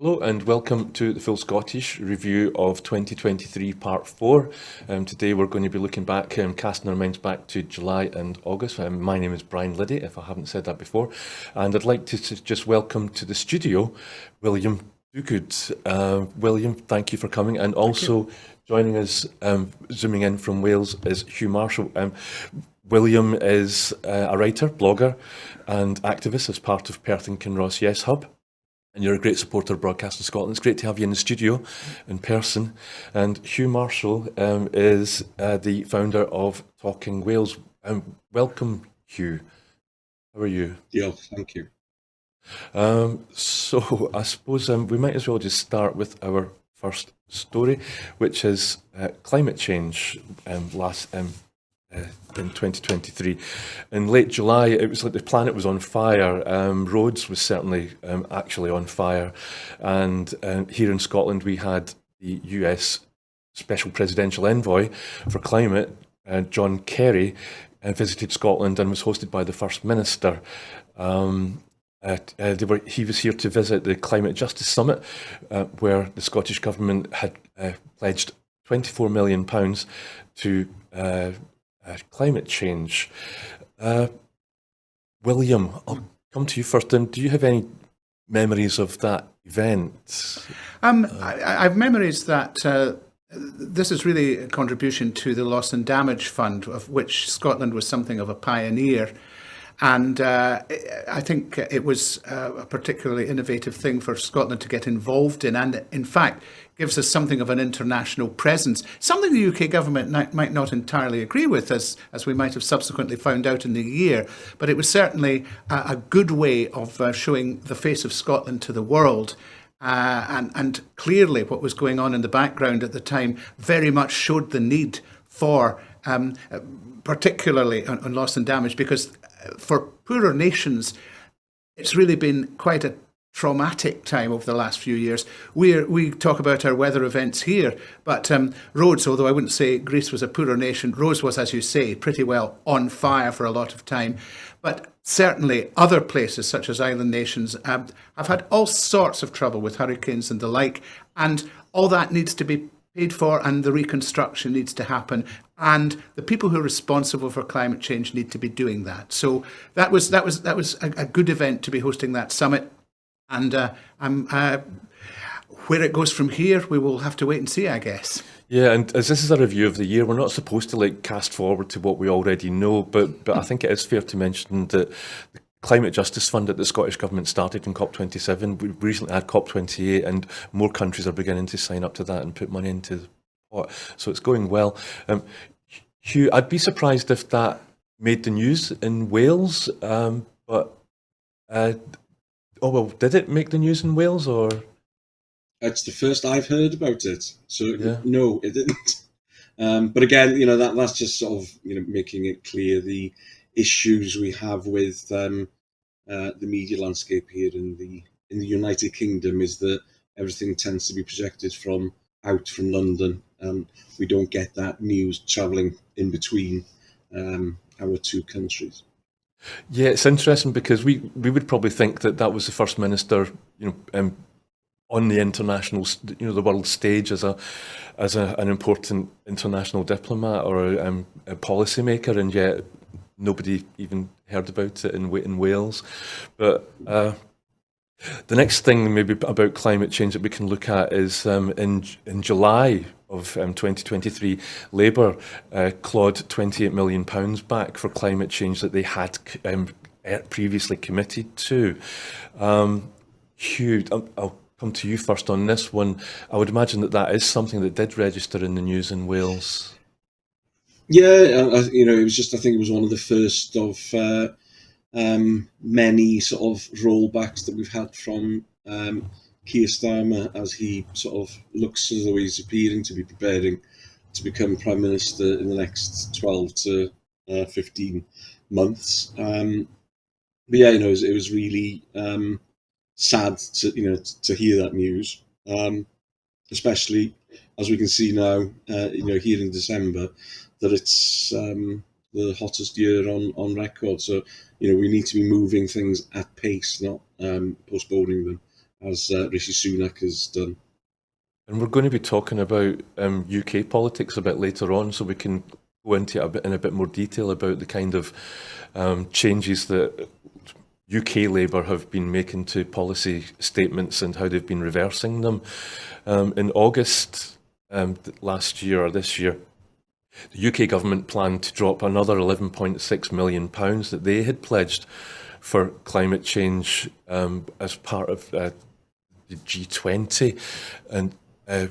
Hello and welcome to the Full Scottish review of 2023 Part 4. Today we're going to be looking back, casting our minds back to July and August. My name is Brian Liddy, if I haven't said that before. And I'd like to just welcome to the studio William Duguid. William, thank you for coming. And also joining us, zooming in from Wales, is Hugh Marshall. William is a writer, blogger and activist as part of Perth and Kinross Yes Hub. And you're a great supporter of Broadcasting Scotland. It's great to have you in the studio in person. And Hugh Marshall is the founder of Talking Wales. Welcome, Hugh. How are you? Yeah, thank you. So I suppose we might as well just start with our first story, which is climate change in 2023. In late July, it was like the planet was on fire. Rhodes was certainly actually on fire. And here in Scotland, we had the US Special Presidential Envoy for Climate, John Kerry, visited Scotland and was hosted by the First Minister. He was here to visit the Climate Justice Summit, where the Scottish Government had pledged £24 million to climate change. William, I'll come to you first. Do you have any memories of that event? I have memories that this is really a contribution to the Loss and Damage Fund, of which Scotland was something of a pioneer. And I think it was a particularly innovative thing for Scotland to get involved in, and in fact gives us something of an international presence, something the UK government might not entirely agree with, as we might have subsequently found out in the year. But it was certainly a good way of showing the face of Scotland to the world. And clearly what was going on in the background at the time very much showed the need for, particularly on loss and damage, because for poorer nations, it's really been quite a traumatic time over the last few years. We talk about our weather events here, but Rhodes, although I wouldn't say Greece was a poorer nation, Rhodes was, as you say, pretty well on fire for a lot of time. But certainly other places, such as island nations, have had all sorts of trouble with hurricanes and the like, and all that needs to be paid for, and the reconstruction needs to happen, and the people who are responsible for climate change need to be doing that. So that was a good event to be hosting that summit, and where it goes from here, we will have to wait and see, I guess. Yeah, and as this is a review of the year, we're not supposed to cast forward to what we already know, but I think it is fair to mention that the Climate Justice Fund that the Scottish Government started in COP27, we recently had COP28, and more countries are beginning to sign up to that and put money into the pot. So it's going well. Hugh, I'd be surprised if that made the news in Wales, but did it make the news in Wales, or? It's the first I've heard about it, so Yeah. No, it didn't. But again, that's just sort of making it clear the issues we have with the media landscape here in the United Kingdom is that everything tends to be projected from London, and we don't get that news travelling in between our two countries. Yeah, it's interesting because we would probably think that was the First Minister, on the international, the world stage as an important international diplomat or a policymaker, and yet nobody even heard about it in Wales. But the next thing maybe about climate change that we can look at is in July of 2023, Labour clawed £28 million back for climate change that they had previously committed to. Hugh, I'll come to you first on this one. I would imagine that is something that did register in the news in Wales. Yeah, it was just, I think it was one of the first of many sort of rollbacks that we've had from Keir Starmer, as he sort of looks as though he's appearing to be preparing to become Prime Minister in the next 12 to 15 months. But yeah, it was really sad to hear that news, especially as we can see now, here in December, that it's the hottest year on record. So we need to be moving things at pace, not postponing them. as Rishi Sunak has done. And we're going to be talking about UK politics a bit later on, so we can go into it in a bit more detail about the kind of changes that UK Labour have been making to policy statements and how they've been reversing them. In August last year or this year, the UK government planned to drop another £11.6 million that they had pledged for climate change as part of the G20. And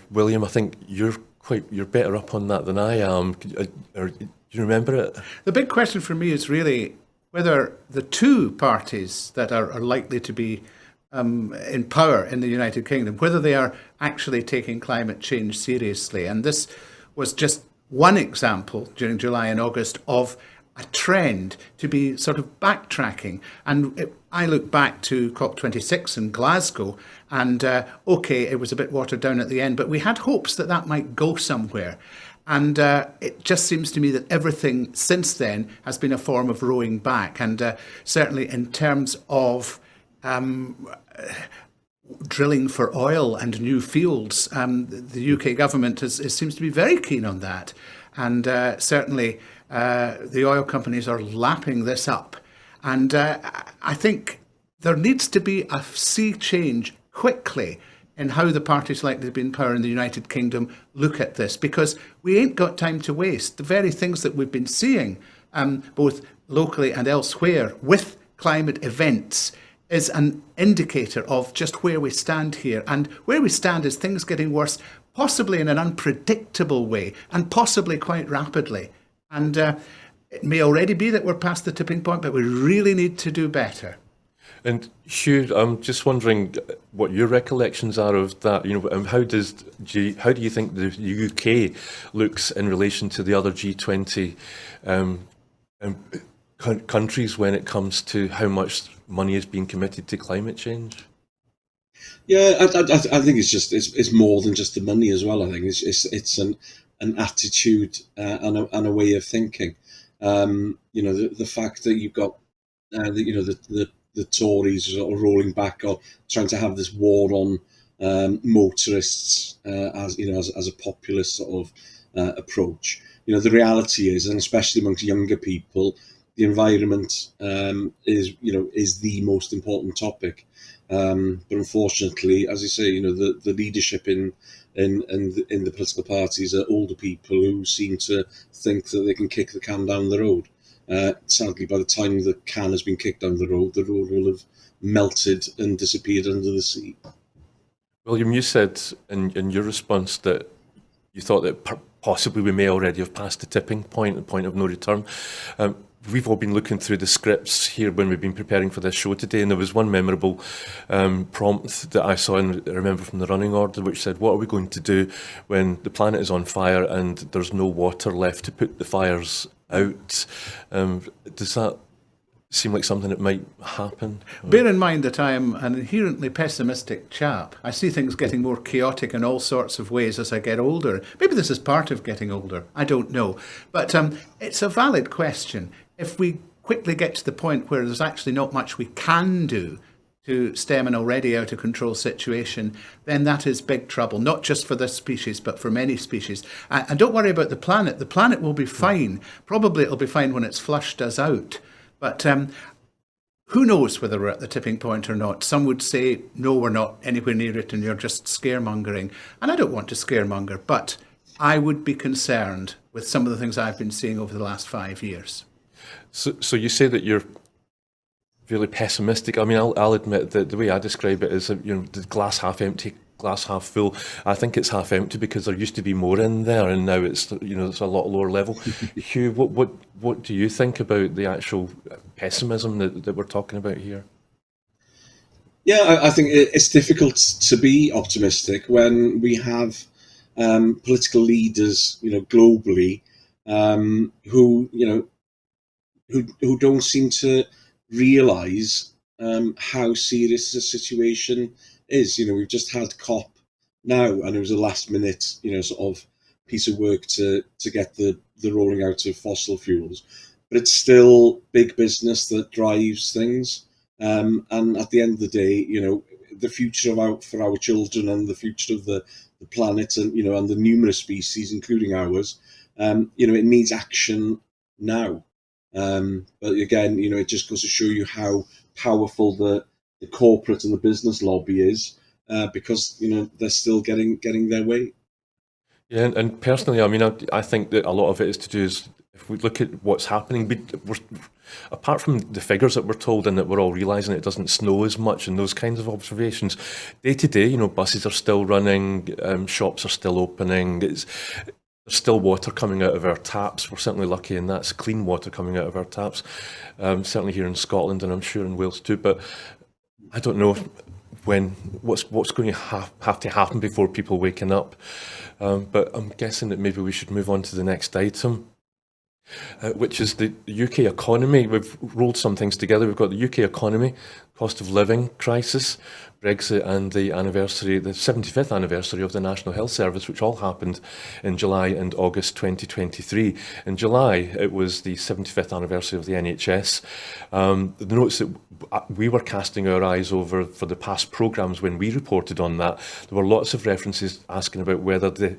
William, I think you're better up on that than I am. Do you remember it? The big question for me is really whether the two parties that are likely to be in power in the United Kingdom, whether they are actually taking climate change seriously. And this was just one example during July and August of a trend to be sort of backtracking. And I look back to COP26 in Glasgow, and okay, it was a bit watered down at the end, but we had hopes that that might go somewhere. And it just seems to me that everything since then has been a form of rowing back. And certainly in terms of drilling for oil and new fields, the UK government seems to be very keen on that. And certainly the oil companies are lapping this up. And I think there needs to be a sea change quickly in how the parties likely to be in power in the United Kingdom look at this, because we ain't got time to waste. The very things that we've been seeing, both locally and elsewhere, with climate events is an indicator of just where we stand here. And where we stand is things getting worse, possibly in an unpredictable way, and possibly quite rapidly. And it may already be that we're past the tipping point, but we really need to do better. And Hugh, I'm just wondering what your recollections are of that. You know, how do you think the UK looks in relation to the other G20 countries when it comes to how much money is being committed to climate change? Yeah, I think it's more than just the money as well. I think it's an attitude and a way of thinking. You know, the fact that you've got the Tories are rolling back or trying to have this war on motorists as a populist sort of approach. You know, the reality is, and especially amongst younger people, the environment is the most important topic. But unfortunately, as you say, you know, the leadership in the political parties are older people who seem to think that they can kick the can down the road. Sadly, by the time the can has been kicked down the road will have melted and disappeared under the sea. William, you said in your response that you thought that possibly we may already have passed the tipping point, the point of no return. We've all been looking through the scripts here when we've been preparing for this show today, and there was one memorable prompt that I saw and I remember from the running order, which said, what are we going to do when the planet is on fire and there's no water left to put the fires out? Does that seem like something that might happen? Bear in mind that I am an inherently pessimistic chap. I see things getting more chaotic in all sorts of ways as I get older. Maybe this is part of getting older. I don't know. But it's a valid question. If we quickly get to the point where there's actually not much we can do to stem an already out of control situation, then that is big trouble, not just for this species, but for many species. And don't worry about the planet. The planet will be fine. Probably it'll be fine when it's flushed us out. But who knows whether we're at the tipping point or not? Some would say, no, we're not anywhere near it and you're just scaremongering. And I don't want to scaremonger, but I would be concerned with some of the things I've been seeing over the last 5 years. So you say that you're really pessimistic. I mean, I'll admit that the way I describe it is, the glass half empty, glass half full. I think it's half empty because there used to be more in there, and now it's it's a lot lower level. Hugh, what do you think about the actual pessimism that we're talking about here? Yeah, I think it's difficult to be optimistic when we have political leaders, globally, who don't seem to realise how serious the situation is. We've just had COP now, and it was a last minute, sort of piece of work to get the rolling out of fossil fuels. But it's still big business that drives things. And at the end of the day, the future for our children and the future of the planet, and and the numerous species, including ours. It needs action now. But again, it just goes to show you how powerful the corporate and the business lobby is, because they're still getting their way. Yeah, and personally, I mean, I think that a lot of it is to do is if we look at what's happening, apart from the figures that we're told and that we're all realising it doesn't snow as much and those kinds of observations, day to day, buses are still running, shops are still opening. There's still water coming out of our taps. We're certainly lucky, and that's clean water coming out of our taps. Certainly here in Scotland, and I'm sure in Wales too. But I don't know what's going to have to happen before people waking up. But I'm guessing that maybe we should move on to the next item, which is the UK economy. We've rolled some things together. We've got the UK economy, cost of living crisis, Brexit, and the 75th anniversary of the National Health Service, which all happened in July and August 2023. In July, it was the 75th anniversary of the NHS. The notes that we were casting our eyes over for the past programmes when we reported on that, there were lots of references asking about whether the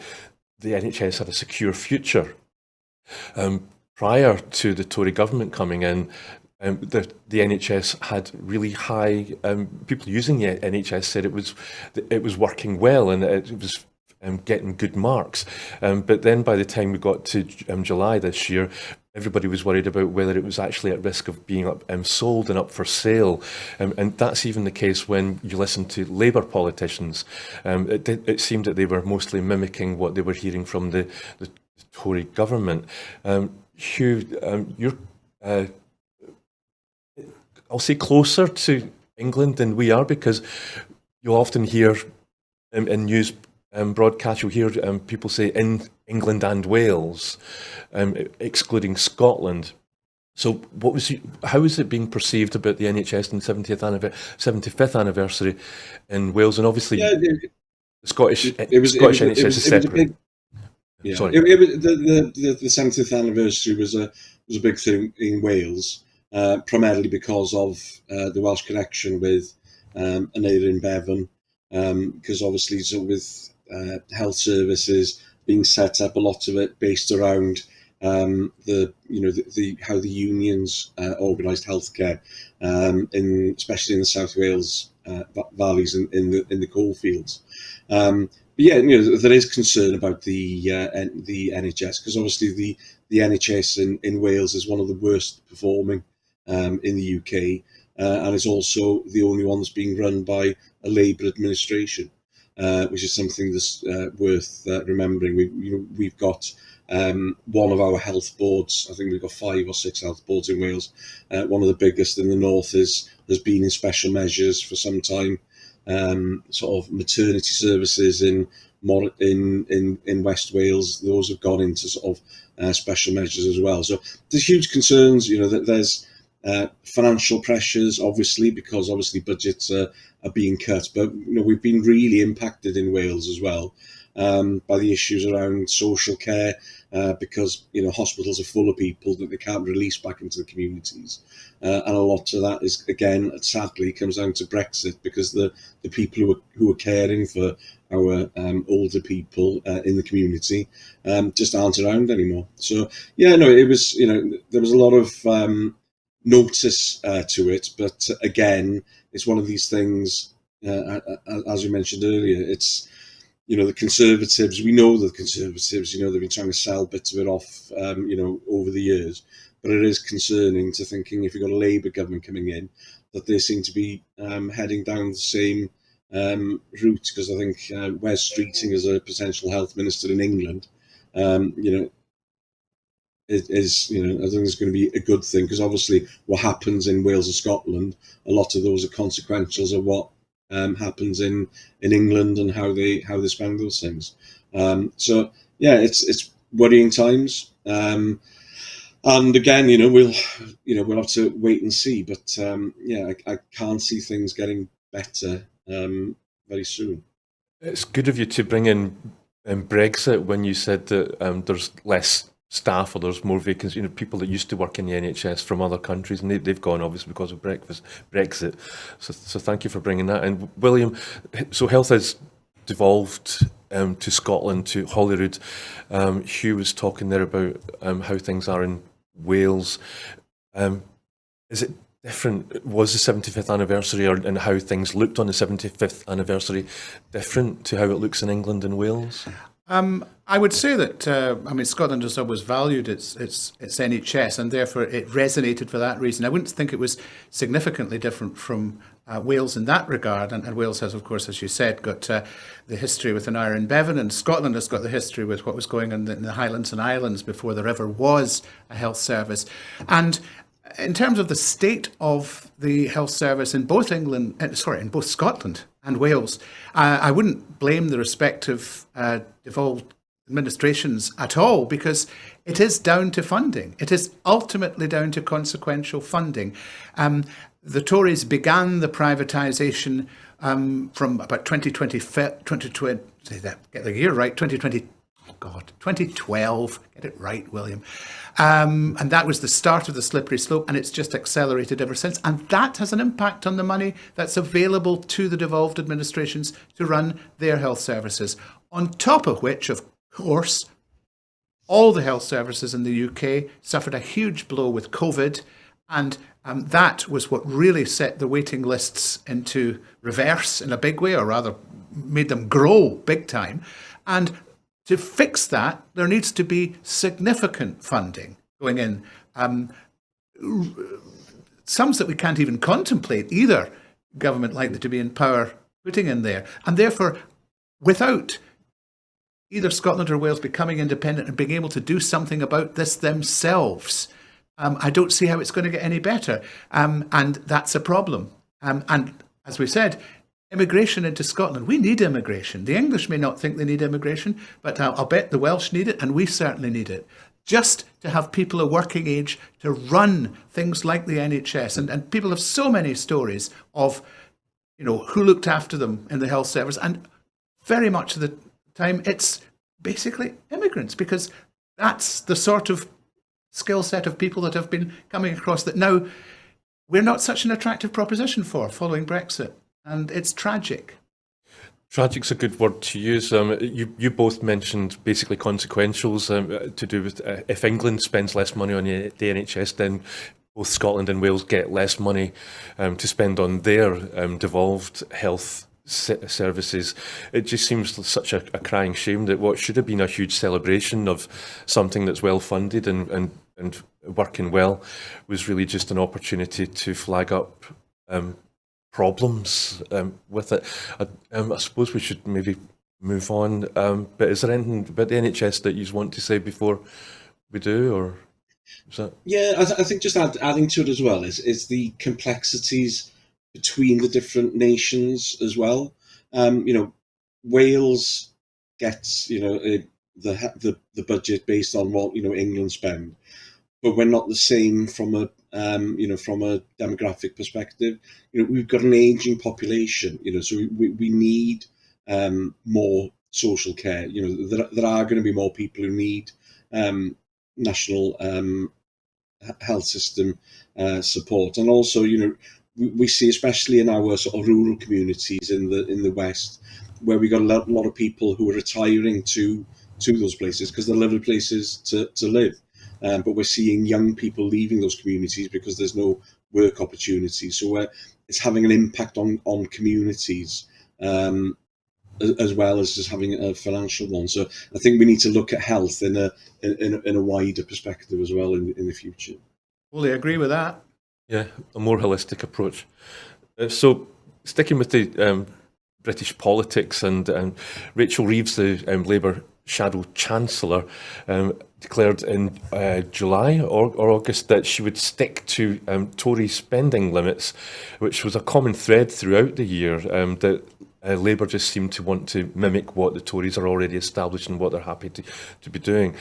NHS had a secure future. Prior to the Tory government coming in, the NHS had really high. People using the NHS said it was working well and it was getting good marks. But then by the time we got to July this year, everybody was worried about whether it was actually at risk of being sold and up for sale. And that's even the case when you listen to Labour politicians. It seemed that they were mostly mimicking what they were hearing from the Tory government. Hugh, you're, I'll say, closer to England than we are, because you'll often hear in news broadcasts, you'll hear people say in England and Wales, excluding Scotland. So how is it being perceived about the NHS and 75th anniversary in Wales? And obviously the Scottish NHS is separate. Yeah, sorry. The 70th anniversary was a big thing in Wales, primarily because of the Welsh connection with Aneurin Bevan, because obviously with health services being set up, a lot of it based around how the unions organised healthcare, especially in the South Wales valleys in the coalfields. Yeah, there is concern about the NHS, because obviously the NHS in Wales is one of the worst performing in the UK, and it's also the only one that's being run by a Labour administration, which is something that's worth remembering. We've got one of our health boards. I think we've got 5 or 6 health boards in Wales. One of the biggest in the north has been in special measures for some time. Sort of maternity services in West Wales, those have gone into sort of special measures as well. So there's huge concerns, that there's financial pressures, obviously, because obviously budgets are being cut. But we've been really impacted in Wales as well by the issues around social care, because hospitals are full of people that they can't release back into the communities, and a lot of that is, again, sadly, comes down to Brexit, because the people who are caring for our older people in the community just aren't around anymore. So yeah, no, it was there was a lot of notice to it, but again, it's one of these things, as we mentioned earlier, it's the Conservatives, we know the Conservatives, they've been trying to sell bits of it off, over the years. But it is concerning to thinking, if you've got a Labour government coming in, that they seem to be heading down the same route. Because I think Wes Streeting, as a potential health minister in England, I think it's going to be a good thing, because obviously what happens in Wales and Scotland, a lot of those are consequentials of what happens in England and how they spend those things. So yeah, it's worrying times, and again, we'll have to wait and see. But yeah, I can't see things getting better very soon. It's good of you to bring in Brexit when you said that there's less staff, or there's more vacancies, people that used to work in the NHS from other countries, and they've gone obviously because of Brexit. So thank you for bringing that in. William, so health has devolved to Scotland, to Holyrood. Hugh was talking there about how things are in Wales. Is it different? Was the 75th anniversary and how things looked on the 75th anniversary different to how it looks in England and Wales? I would say that Scotland has always valued its NHS, and therefore it resonated for that reason. I wouldn't think it was significantly different from Wales in that regard, and Wales has, of course, as you said, got the history with an Iron Bevan, and Scotland has got the history with what was going on in the Highlands and Islands before there ever was a health service. And in terms of the state of the health service in both Scotland and Wales, I wouldn't blame the respective devolved administrations at all, because it is down to funding. It is ultimately down to consequential funding. The Tories began the privatisation from about 2012. Get it right, William. And that was the start of the slippery slope, and it's just accelerated ever since. And that has an impact on the money that's available to the devolved administrations to run their health services. On top of which, of course, all the health services in the UK suffered a huge blow with COVID, and that was what really set the waiting lists into reverse in a big way, or rather made them grow big time. And to fix that, there needs to be significant funding going in, sums that we can't even contemplate either government likely to be in power putting in there. And therefore, without either Scotland or Wales becoming independent and being able to do something about this themselves, I don't see how it's going to get any better. And that's a problem. And as we said, immigration into Scotland. We need immigration. The English may not think they need immigration, but I'll bet the Welsh need it, and we certainly need it. Just to have people of working age to run things like the NHS. And people have so many stories of, who looked after them in the health service. And very much of the time, it's basically immigrants, because that's the sort of skill set of people that have been coming across that now we're not such an attractive proposition for following Brexit. And it's tragic. Tragic's a good word to use. You both mentioned basically consequentials to do with if England spends less money on the NHS, then both Scotland and Wales get less money to spend on their devolved health services. It just seems such a crying shame that what should have been a huge celebration of something that's well funded and working well was really just an opportunity to flag up problems with it. I suppose we should maybe move on. But is there anything about the NHS that you want to say before we do, or is that? Yeah, I think just adding to it as well is the complexities between the different nations as well. Wales gets the budget based on what England spend, but we're not the same from a from a demographic perspective. We've got an aging population, so we need more social care. There are going to be more people who need national health system support, and also we see, especially in our sort of rural communities in the West, where we got a lot of people who are retiring to those places because they're lovely places to live. But we're seeing young people leaving those communities because there's no work opportunities. So it's having an impact on communities as well as just having a financial one. So I think we need to look at health in a wider perspective as well in the future. Fully agree with that. Yeah, a more holistic approach. So sticking with the British politics, and Rachel Reeves, the Labour Shadow Chancellor, declared in July or August that she would stick to Tory spending limits, which was a common thread throughout the year, that Labour just seemed to want to mimic what the Tories are already established and what they're happy to be doing.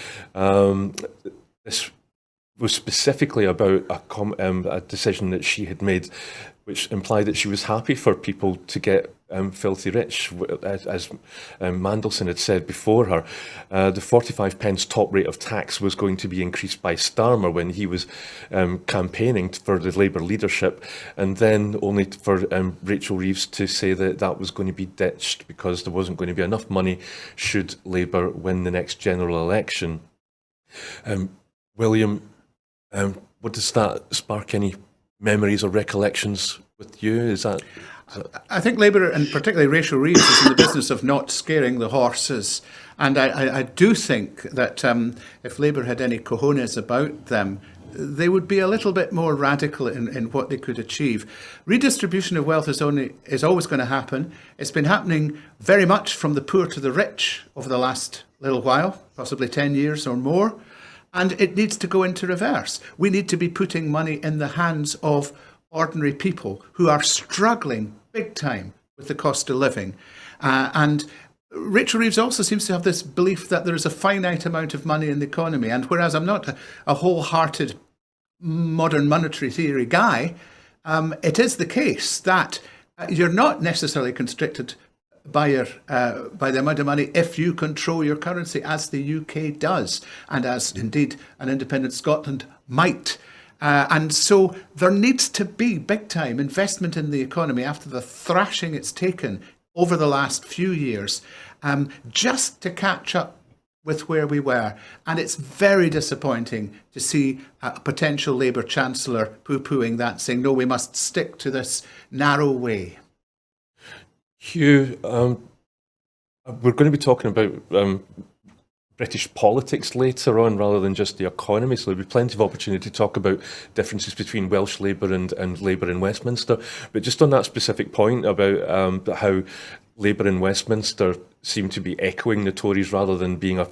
This was specifically about a decision that she had made, which implied that she was happy for people to get filthy rich. As Mandelson had said before her, the 45 pence top rate of tax was going to be increased by Starmer when he was campaigning for the Labour leadership, and then only for Rachel Reeves to say that that was going to be ditched because there wasn't going to be enough money should Labour win the next general election. William, what does that spark any memories or recollections with you? Is that I think Labour, and particularly Rachel Reeves, is in the business of not scaring the horses. And I do think that if Labour had any cojones about them, they would be a little bit more radical in what they could achieve. Redistribution of wealth is always going to happen. It's been happening very much from the poor to the rich over the last little while, possibly 10 years or more. And it needs to go into reverse. We need to be putting money in the hands of ordinary people who are struggling big time with the cost of living. And Rachel Reeves also seems to have this belief that there is a finite amount of money in the economy. And whereas I'm not a wholehearted modern monetary theory guy, it is the case that you're not necessarily constricted by the amount of money if you control your currency, as the UK does, and as indeed an independent Scotland might. And so there needs to be big time investment in the economy after the thrashing it's taken over the last few years, just to catch up with where we were. And it's very disappointing to see a potential Labour Chancellor poo-pooing that, saying, no, we must stick to this narrow way. Hugh, we're going to be talking about British politics later on rather than just the economy, so there'll be plenty of opportunity to talk about differences between Welsh Labour and Labour in Westminster. But just on that specific point about how Labour in Westminster seem to be echoing the Tories rather than being a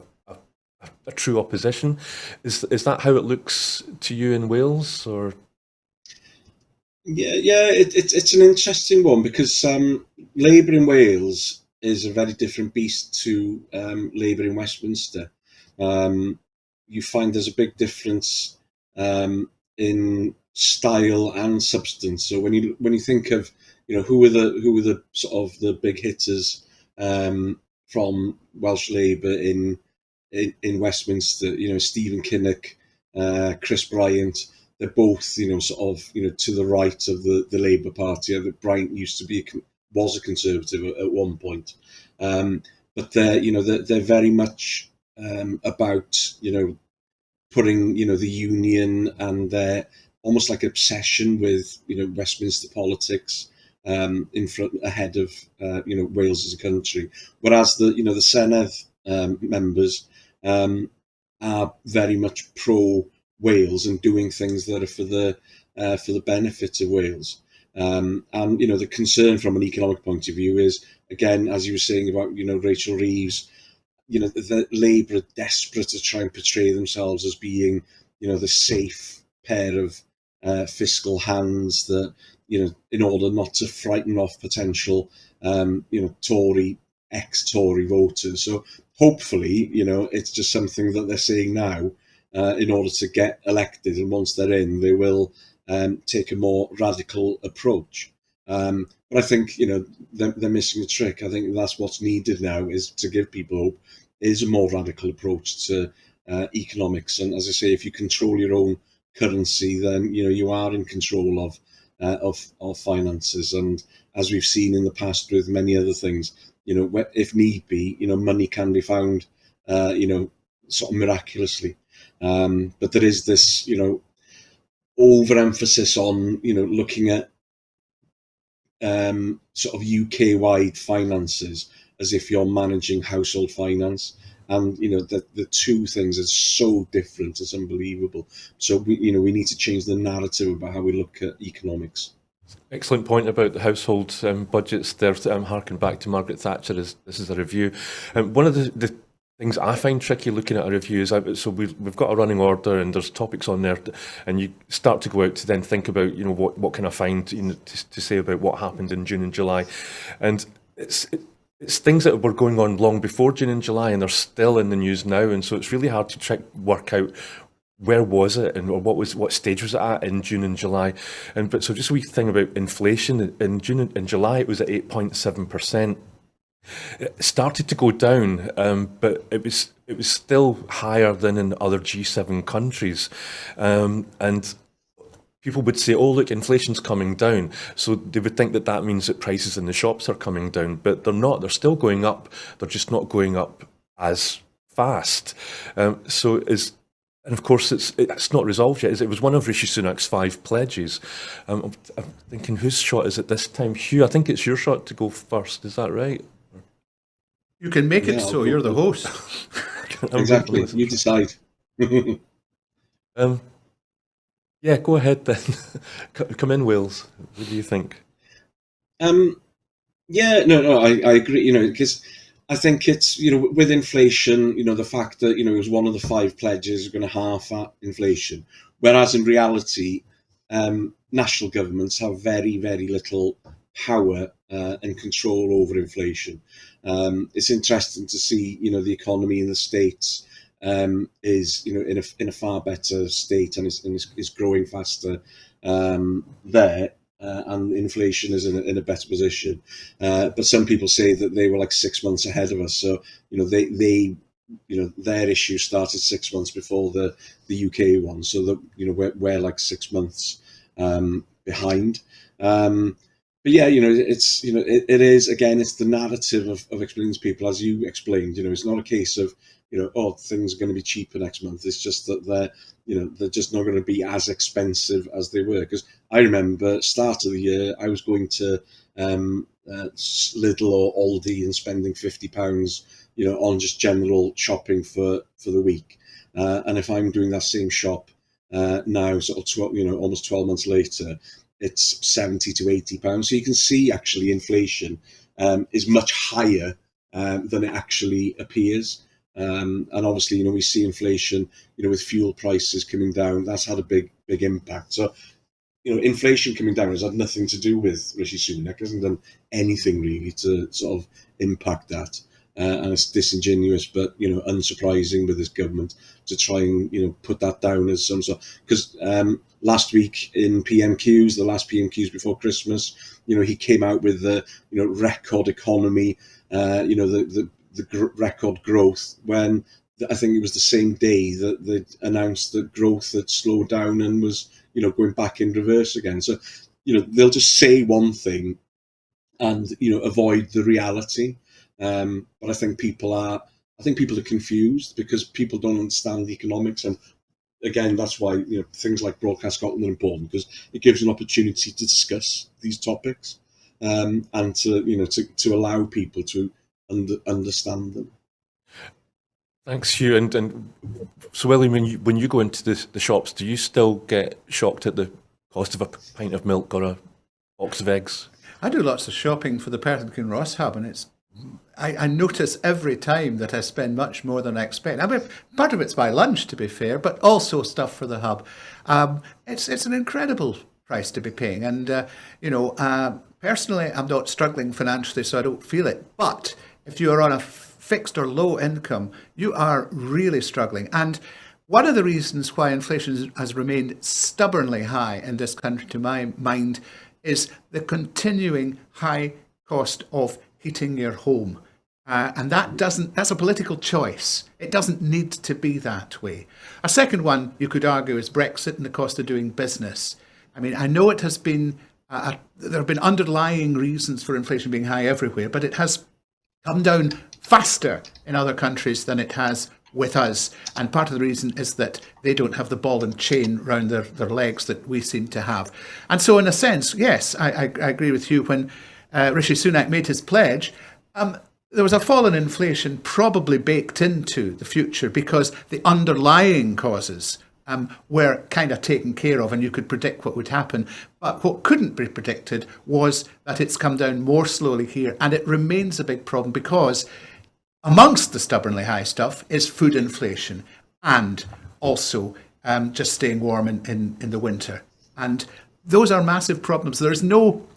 true opposition, is that how it looks to you in Wales, or? Yeah, it's an interesting one because Labour in Wales is a very different beast to Labour in Westminster. You find there's a big difference in style and substance. So when you think of who are the sort of the big hitters from Welsh Labour in Westminster, Stephen Kinnock, Chris Bryant. They're both, sort of, to the right of the Labour Party. Bryant used to was a Conservative at one point, but they're very much about putting the Union and their almost like obsession with Westminster politics in front ahead of Wales as a country, whereas the Senedd members are very much pro Wales and doing things that are for the benefit of Wales. And the concern from an economic point of view is, again, as you were saying about Rachel Reeves, the Labour are desperate to try and portray themselves as being the safe pair of fiscal hands that in order not to frighten off potential Tory ex-Tory voters. So hopefully it's just something that they're saying now in order to get elected, and once they're in, they will take a more radical approach. But I think they're missing a trick. I think that's what's needed now, is to give people hope, is a more radical approach to economics. And as I say, if you control your own currency, then you are in control of finances. And as we've seen in the past with many other things, if need be, money can be found, sort of miraculously. But there is this, overemphasis on, looking at sort of UK-wide finances as if you're managing household finance. And, the two things are so different, it's unbelievable. So, we need to change the narrative about how we look at economics. Excellent point about the household budgets there, harking back to Margaret Thatcher. This is a review. One of the things I find tricky looking at a review is, so we've got a running order and there's topics on there, and you start to go out to then think about, what can I find to say about what happened in June and July. And it's things that were going on long before June and July, and they're still in the news now. And so it's really hard to work out where was it, and what stage was it at in June and July? But so just a wee thing about inflation in June and July, it was at 8.7%. It started to go down, but it was still higher than in other G7 countries, and people would say, "Oh, look, inflation's coming down." So they would think that that means that prices in the shops are coming down, but they're not. They're still going up. They're just not going up as fast. And of course, it's not resolved yet. It was one of Rishi Sunak's 5 pledges. I'm thinking, whose shot is it this time? Hugh, I think it's your shot to go first. Is that right? You can make it Yeah, so. You're the host. Exactly. You decide. Yeah, go ahead then. Come in, Wales. What do you think? Yeah, no, I agree. Because I think it's, with inflation, the fact that, it was one of the 5 pledges going to halve that inflation, whereas in reality, national governments have very, very little power and control over inflation. It's interesting to see, the economy in the States is, in a far better state and is growing faster there. And inflation is in a better position, but some people say that they were like 6 months ahead of us. So they their issue started 6 months before the UK one. So that we're like 6 months behind. But yeah, it's it is, again, it's the narrative of explaining to people, as you explained. It's not a case of oh, things are going to be cheaper next month. It's just that they're just not going to be as expensive as they were. Because I remember start of the year, I was going to Lidl or Aldi and spending £50, on just general shopping for the week. And if I'm doing that same shop now, sort of almost 12 months later, it's £70 to £80. So you can see actually inflation is much higher than it actually appears. And obviously, we see inflation, with fuel prices coming down. That's had a big impact. So, inflation coming down has had nothing to do with Rishi Sunak. Hasn't done anything really to sort of impact that. And it's disingenuous, but unsurprising with this government to try and put that down as some sort. Because last week in PMQs, the last PMQs before Christmas, he came out with the record economy, the record growth, when I think it was the same day that they announced that growth had slowed down and was going back in reverse again. So they'll just say one thing and avoid the reality. But I think people are confused because people don't understand the economics. And again, that's why things like Broadcast Scotland are important, because it gives an opportunity to discuss these topics and to allow people to understand them. Thanks, Hugh. And so, William, when you go into the shops, do you still get shocked at the cost of a pint of milk or a box of eggs? I do lots of shopping for the Perthkin Ross Hub, and I notice every time that I spend much more than I expect. I mean, part of it's my lunch, to be fair, but also stuff for the hub. It's an incredible price to be paying, and personally, I'm not struggling financially, so I don't feel it. But if you are on a fixed or low income, you are really struggling. And one of the reasons why inflation has remained stubbornly high in this country, to my mind, is the continuing high cost of heating your home. And that's a political choice. It doesn't need to be that way. A second one, you could argue, is Brexit and the cost of doing business. I mean, I know it has been, there have been underlying reasons for inflation being high everywhere, but it has come down faster in other countries than it has with us. And part of the reason is that they don't have the ball and chain around their legs that we seem to have. And so in a sense, yes, I agree with you. When Rishi Sunak made his pledge, there was a fall in inflation probably baked into the future because the underlying causes were kind of taken care of and you could predict what would happen. But what couldn't be predicted was that it's come down more slowly here, and it remains a big problem because amongst the stubbornly high stuff is food inflation and also just staying warm in the winter. And those are massive problems. There's no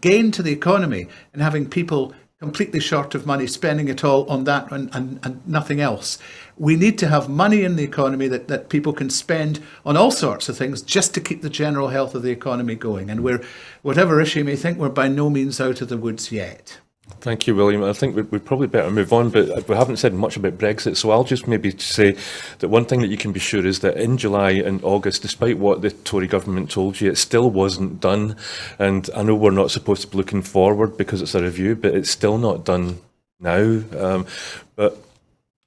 gain to the economy in having people completely short of money, spending it all on that and nothing else. We need to have money in the economy that people can spend on all sorts of things just to keep the general health of the economy going. And whatever issue you may think, we're by no means out of the woods yet. Thank you, William. I think we probably better move on, but we haven't said much about Brexit, so I'll just maybe say that one thing that you can be sure is that in July and August, despite what the Tory government told you, it still wasn't done. And I know we're not supposed to be looking forward because it's a review, but it's still not done now.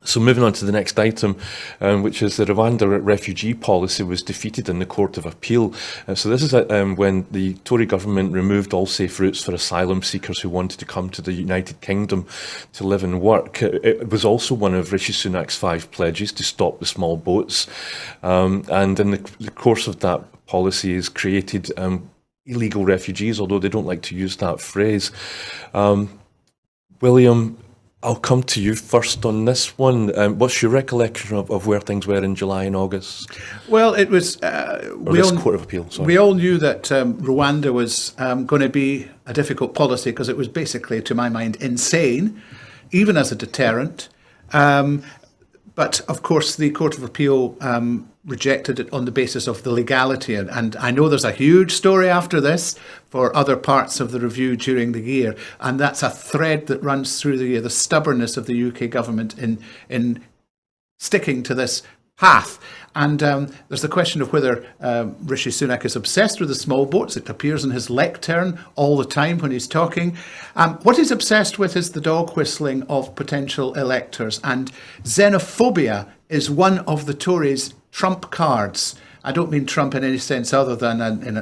So moving on to the next item, which is the Rwanda refugee policy was defeated in the Court of Appeal. So this is when the Tory government removed all safe routes for asylum seekers who wanted to come to the United Kingdom to live and work. It was also one of Rishi Sunak's 5 pledges to stop the small boats. And in the course of that policy has created illegal refugees, although they don't like to use that phrase. William, I'll come to you first on this one. What's your recollection of where things were in July and August? Well, it was... Court of Appeal, sorry. We all knew that Rwanda was going to be a difficult policy because it was basically, to my mind, insane, even as a deterrent. But, of course, the Court of Appeal rejected it on the basis of the legality. And I know there's a huge story after this for other parts of the review during the year. And that's a thread that runs through the year, the stubbornness of the UK government in sticking to this path. And there's the question of whether Rishi Sunak is obsessed with the small boats. It appears in his lectern all the time when he's talking. What he's obsessed with is the dog whistling of potential electors. And xenophobia is one of the Tories' trump cards. I don't mean Trump in any sense other than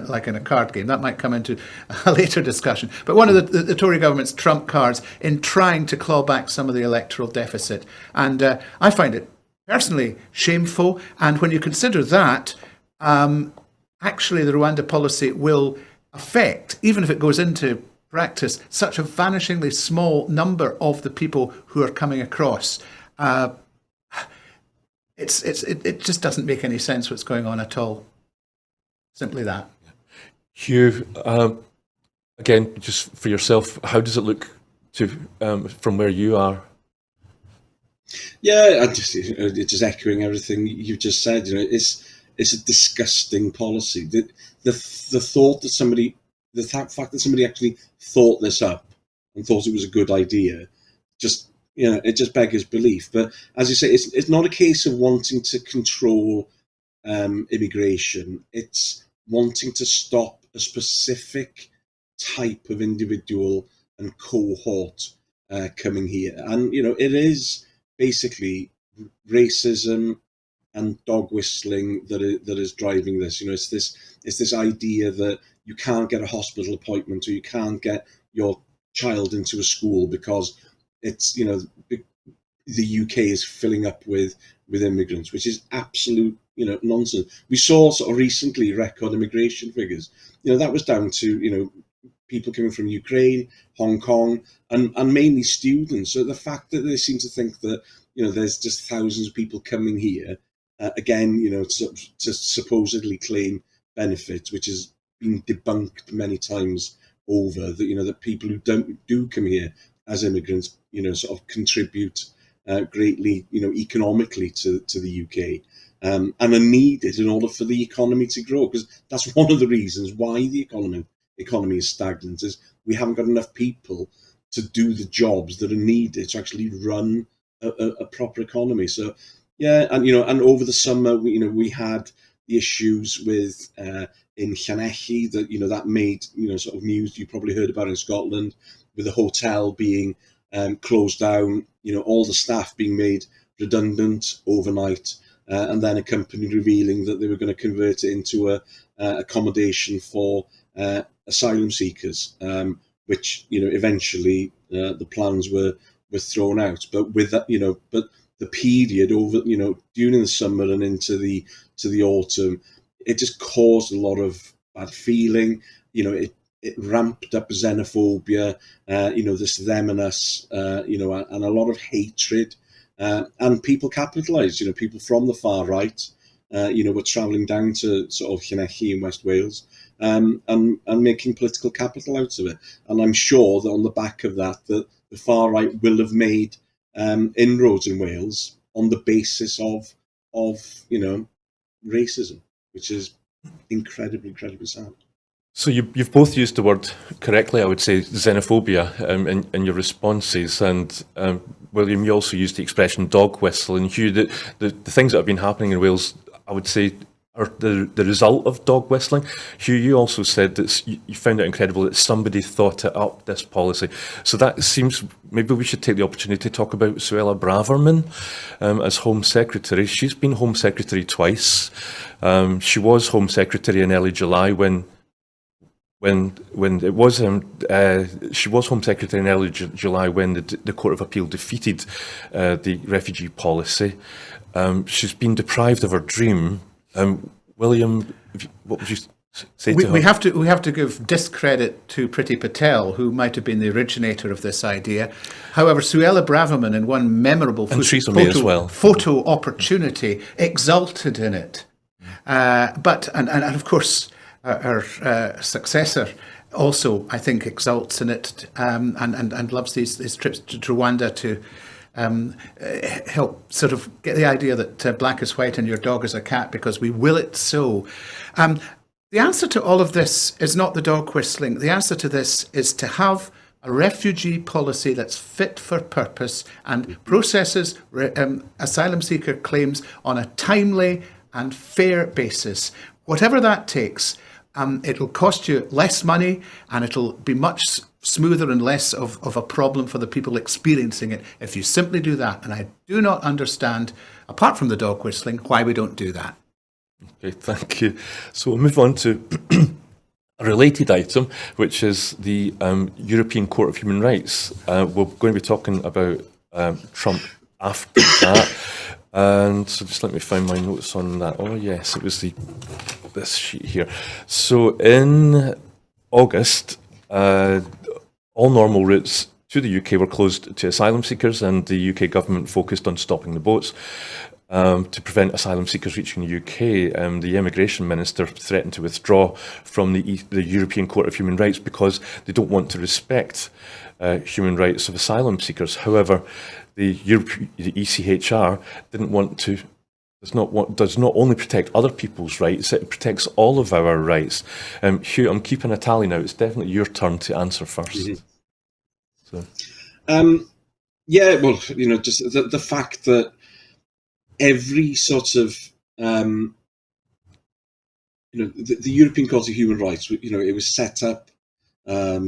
like in a card game. That might come into a later discussion. But one of the Tory government's trump cards in trying to claw back some of the electoral deficit. And I find it personally shameful. And when you consider that, actually the Rwanda policy will affect, even if it goes into practice, such a vanishingly small number of the people who are coming across. It just doesn't make any sense what's going on at all. Simply that. Hugh, again, just for yourself, how does it look to from where you are? Yeah, just echoing everything you've just said. It's a disgusting policy. The thought that somebody, the fact that somebody actually thought this up and thought it was a good idea, it just beggars belief. But as you say, it's not a case of wanting to control immigration. It's wanting to stop a specific type of individual and cohort coming here. And, it is basically racism and dog whistling that is driving this. It's this idea that you can't get a hospital appointment or you can't get your child into a school because it's the UK is filling up with immigrants, which is absolute nonsense. We saw sort of recently record immigration figures. That was down to people coming from Ukraine, Hong Kong, and mainly students. So the fact that they seem to think that there's just thousands of people coming here again, to supposedly claim benefits, which has been debunked many times over. That that people who do come here as immigrants, sort of contribute greatly, economically to the UK, and are needed in order for the economy to grow. Because that's one of the reasons why the economy is stagnant, is we haven't got enough people to do the jobs that are needed to actually run a proper economy. So yeah, and over the summer, we had the issues with in Llanelli that made sort of news. You probably heard about in Scotland, with the hotel being closed down, all the staff being made redundant overnight, and then a company revealing that they were going to convert it into a accommodation for asylum seekers, which eventually the plans were thrown out. But with that, but the period over during the summer and into the autumn, it just caused a lot of bad feeling. It ramped up xenophobia, this them and us, and a lot of hatred, and people capitalised. People from the far right, were travelling down to sort of Llanelli in West Wales, and making political capital out of it. And I'm sure that on the back of that, that the far right will have made inroads in Wales on the basis of racism, which is incredibly sad. So you've both used the word correctly, I would say, xenophobia in your responses, and William, you also used the expression dog whistle. And Hugh, the things that have been happening in Wales, I would say, are the result of dog whistling. Hugh, you also said that you found it incredible that somebody thought it up, this policy. So that seems, maybe we should take the opportunity to talk about Suella Braverman as Home Secretary. She's been Home Secretary twice. She was Home Secretary in early July when it was, she was Home Secretary in early July when the Court of Appeal defeated the refugee policy. She's been deprived of her dream. William, what would you say to her? We have to give discredit to Priti Patel, who might have been the originator of this idea. However, Suella Braverman, in one memorable photo opportunity, exulted in it. But of course, her successor also, I think, exalts in it and loves these trips to Rwanda to help sort of get the idea that black is white and your dog is a cat because we will it so. The answer to all of this is not the dog whistling. The answer to this is to have a refugee policy that's fit for purpose and processes asylum seeker claims on a timely and fair basis. Whatever that takes, it'll cost you less money and it'll be much smoother and less of a problem for the people experiencing it if you simply do that. And I do not understand, apart from the dog whistling, why we don't do that. Okay, thank you. So we'll move on to a related item, which is the European Court of Human Rights. We're going to be talking about Trump after that. And so just let me find my notes on that. Oh yes, it was this sheet here. So in August, all normal routes to the UK were closed to asylum seekers, and the UK government focused on stopping the boats to prevent asylum seekers reaching the UK. The immigration minister threatened to withdraw from the European Court of Human Rights because they don't want to respect human rights of asylum seekers. However, the ECHR does not only protect other people's rights, it protects all of our rights. Hugh, I'm keeping a tally now. It's definitely your turn to answer first. Mm-hmm. So. Yeah, well, just the fact that every sort of, the European Court of Human Rights, it was set up, I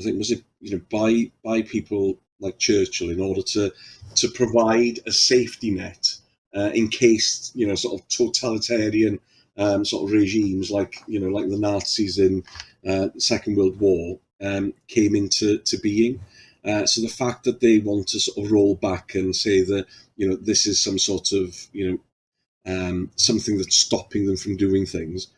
think, was it, by people like Churchill in order to provide a safety net in case, sort of totalitarian sort of regimes like the Nazis in the Second World War came into being. So the fact that they want to sort of roll back and say that, this is some sort of, something that's stopping them from doing things.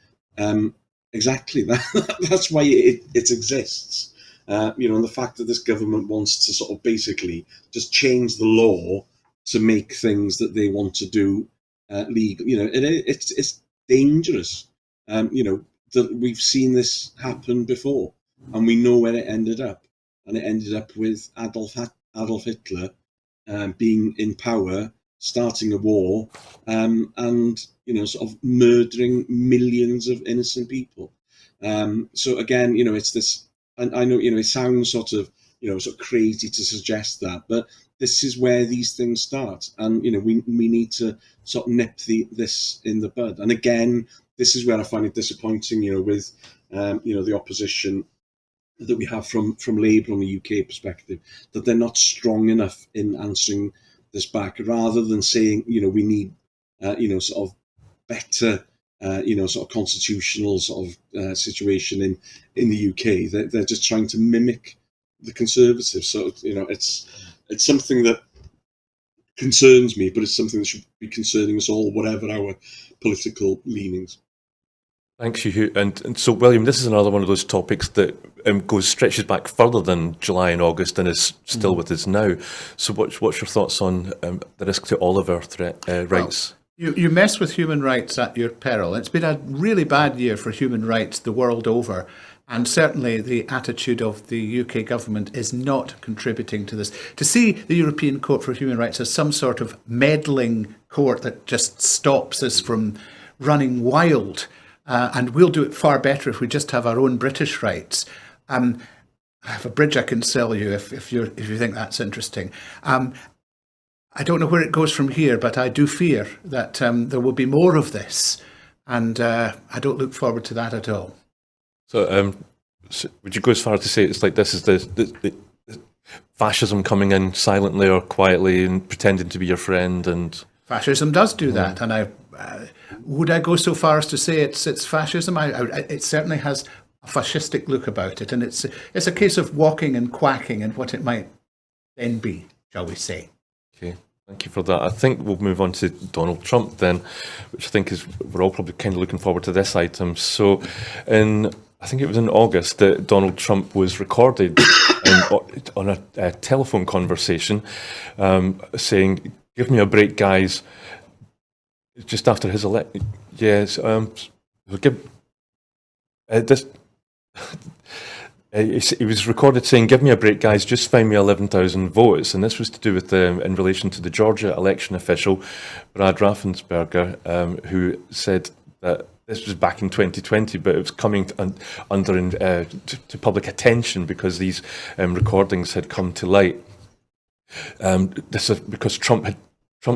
Exactly. That's why it exists. And the fact that this government wants to sort of basically just change the law to make things that they want to do legal, it's dangerous. That we've seen this happen before, and we know where it ended up. And it ended up with Adolf Hitler being in power, starting a war, and sort of murdering millions of innocent people. So again, it's this. And I know, it sounds sort of crazy to suggest that, but this is where these things start, and we need to sort of nip this in the bud. And again, this is where I find it disappointing, with the opposition that we have from Labour on the UK perspective, that they're not strong enough in answering this back, rather than saying, we need, sort of better, sort of constitutional sort of situation in the UK. They're just trying to mimic the Conservatives. So, it's something that concerns me, but it's something that should be concerning us all, whatever our political leanings. Thanks, Hugh. And so, William, this is another one of those topics that stretches back further than July and August and is still with us now. So what's your thoughts on the risk to all of our rights? You mess with human rights at your peril. It's been a really bad year for human rights the world over. And certainly the attitude of the UK government is not contributing to this. To see the European Court for Human Rights as some sort of meddling court that just stops us from running wild, and we'll do it far better if we just have our own British rights. I have a bridge I can sell you if you think that's interesting. I don't know where it goes from here, but I do fear that there will be more of this, and I don't look forward to that at all. So, would you go as far as to say it's like this is the fascism coming in silently or quietly and pretending to be your friend? And fascism does do that, and would I go so far as to say it's fascism? It certainly has a fascistic look about it, and it's a case of walking and quacking and what it might then be, shall we say. Okay, thank you for that. I think we'll move on to Donald Trump then, which I think is, we're all probably kind of looking forward to this item. So I think it was in August that Donald Trump was recorded on a telephone conversation saying, "Give me a break, guys," just after his election. Yes, he was recorded saying, "Give me a break, guys, just find me 11,000 votes." And this was to do with, in relation to the Georgia election official, Brad Raffensperger, who said that this was back in 2020, but it was coming to public attention because these recordings had come to light. This is because Trump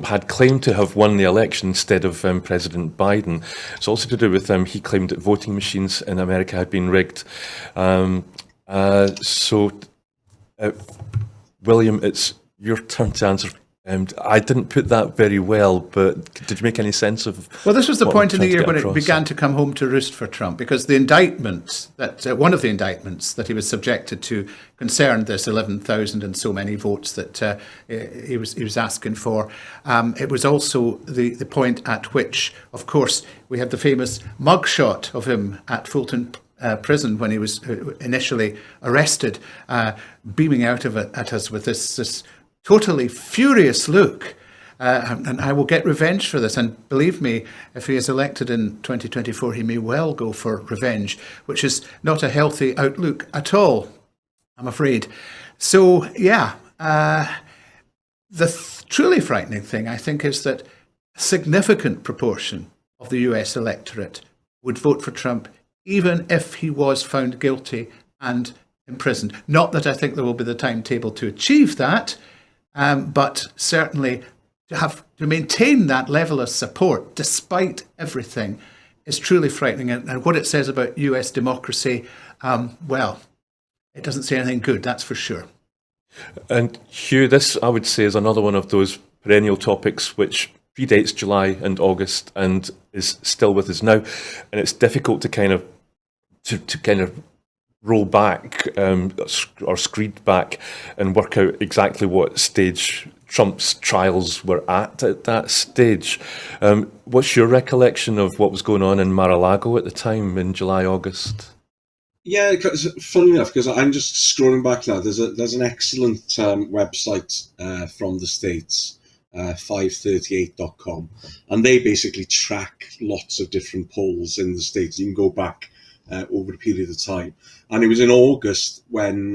had claimed to have won the election instead of President Biden. It's also to do with he claimed that voting machines in America had been rigged. William, it's your turn to answer. I didn't put that very well, but did you make any sense of? Well, this was the point in the year when it began to come home to roost for Trump, because the indictment one of the indictments that he was subjected to concerned this 11,000 and so many votes that he was asking for. It was also the point at which, of course, we had the famous mugshot of him at Fulton prison when he was initially arrested, beaming out of it at us with this totally furious look, and I will get revenge for this. And believe me, if he is elected in 2024, he may well go for revenge, which is not a healthy outlook at all, I'm afraid. So, yeah, the truly frightening thing, I think, is that a significant proportion of the US electorate would vote for Trump, even if he was found guilty and imprisoned. Not that I think there will be the timetable to achieve that, but certainly to maintain that level of support despite everything is truly frightening. And what it says about US democracy, well, it doesn't say anything good, that's for sure. And Hugh, this I would say is another one of those perennial topics which predates July and August and is still with us now. And it's difficult to kind of roll back or screed back and work out exactly what stage Trump's trials were at that stage. What's your recollection of what was going on in Mar-a-Lago at the time in July, August? Yeah, funny enough, because I'm just scrolling back now. There's an excellent website from the States, 538.com, and they basically track lots of different polls in the States. You can go back over a period of time, and it was in August when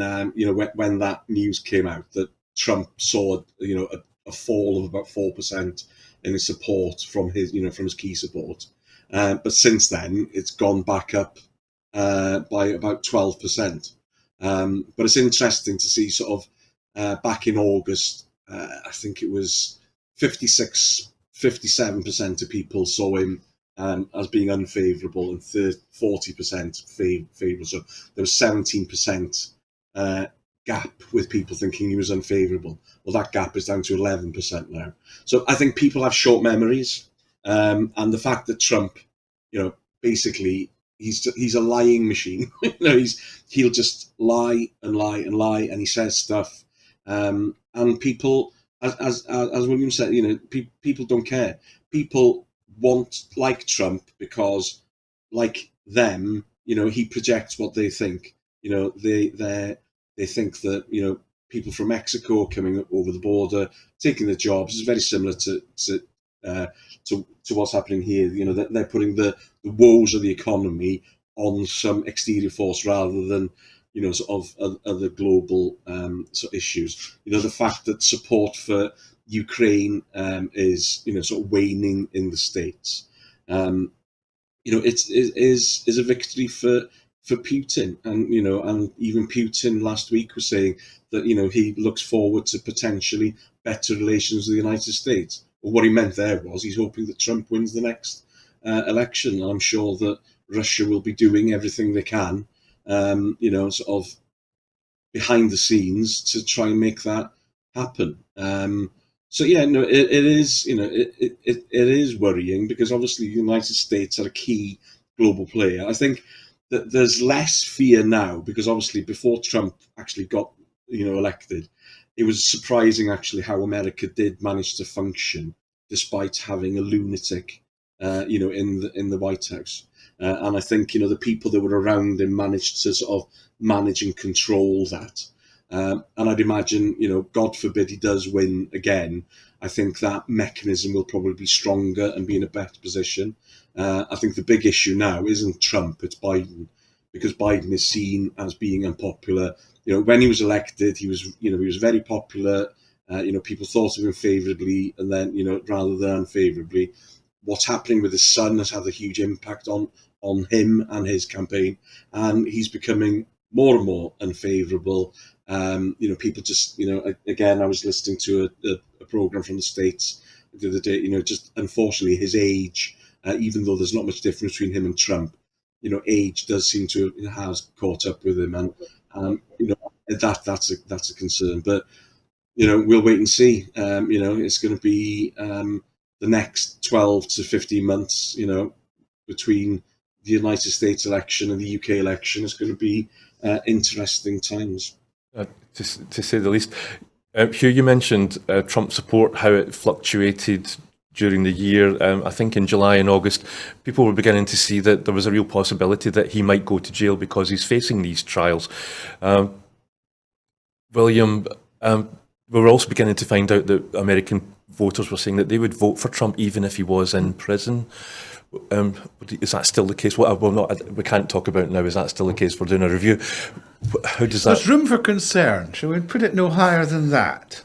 when that news came out that Trump saw a fall of about 4% in his support from his key support, but since then it's gone back up by about 12%. But it's interesting to see sort of back in August, I think it was 57% of people saw him as being unfavourable and 40% favourable. So there was 17% gap with people thinking he was unfavourable. Well, that gap is down to 11% now. So I think people have short memories, and the fact that Trump, basically he's a lying machine. He'll just lie and lie and lie, and he says stuff, and people, as William said, people don't care. People like Trump because, like them, he projects what they think. They think that people from Mexico coming over the border, taking the jobs, is very similar to to what's happening here. You know, that they're putting the woes of the economy on some exterior force rather than, you know, sort of other global sort of issues. You know, the fact that support for Ukraine is, you know, sort of waning in the States. You know, it is a victory for Putin, and you know, and even Putin last week was saying that, you know, he looks forward to potentially better relations with the United States. Well, what he meant there was he's hoping that Trump wins the next election. And I'm sure that Russia will be doing everything they can, you know, sort of behind the scenes to try and make that happen. So yeah, no, it is, you know, it is worrying because obviously the United States are a key global player. I think that there's less fear now because obviously before Trump actually got, you know, elected, it was surprising actually how America did manage to function despite having a lunatic, you know, in the White House. And I think, you know, the people that were around him managed to sort of manage and control that. And I'd imagine, you know, God forbid he does win again, I think that mechanism will probably be stronger and be in a better position. I think the big issue now isn't Trump, it's Biden, because Biden is seen as being unpopular. You know, when he was elected, he was, you know, he was very popular. You know, people thought of him favourably, and then, you know, rather than unfavourably. What's happening with his son has had a huge impact on him and his campaign, and he's becoming more and more unfavourable. You know, people just, you know, again, I was listening to a program from the States the other day. You know, just unfortunately, his age, even though there's not much difference between him and Trump, you know, age does seem to has caught up with him, and you know, that's a concern. But you know, we'll wait and see. You know, it's going to be the next 12 to 15 months. You know, between the United States election and the UK election, is going to be interesting times. To say the least. Hugh, you mentioned Trump support, how it fluctuated during the year. I think in July and August, people were beginning to see that there was a real possibility that he might go to jail because he's facing these trials. William, we were also beginning to find out that American voters were saying that they would vote for Trump even if he was in prison. Is that still the case? Well, we can't talk about it now. Is that still the case? We're doing a review. How does that? There's room for concern. Shall we put it no higher than that?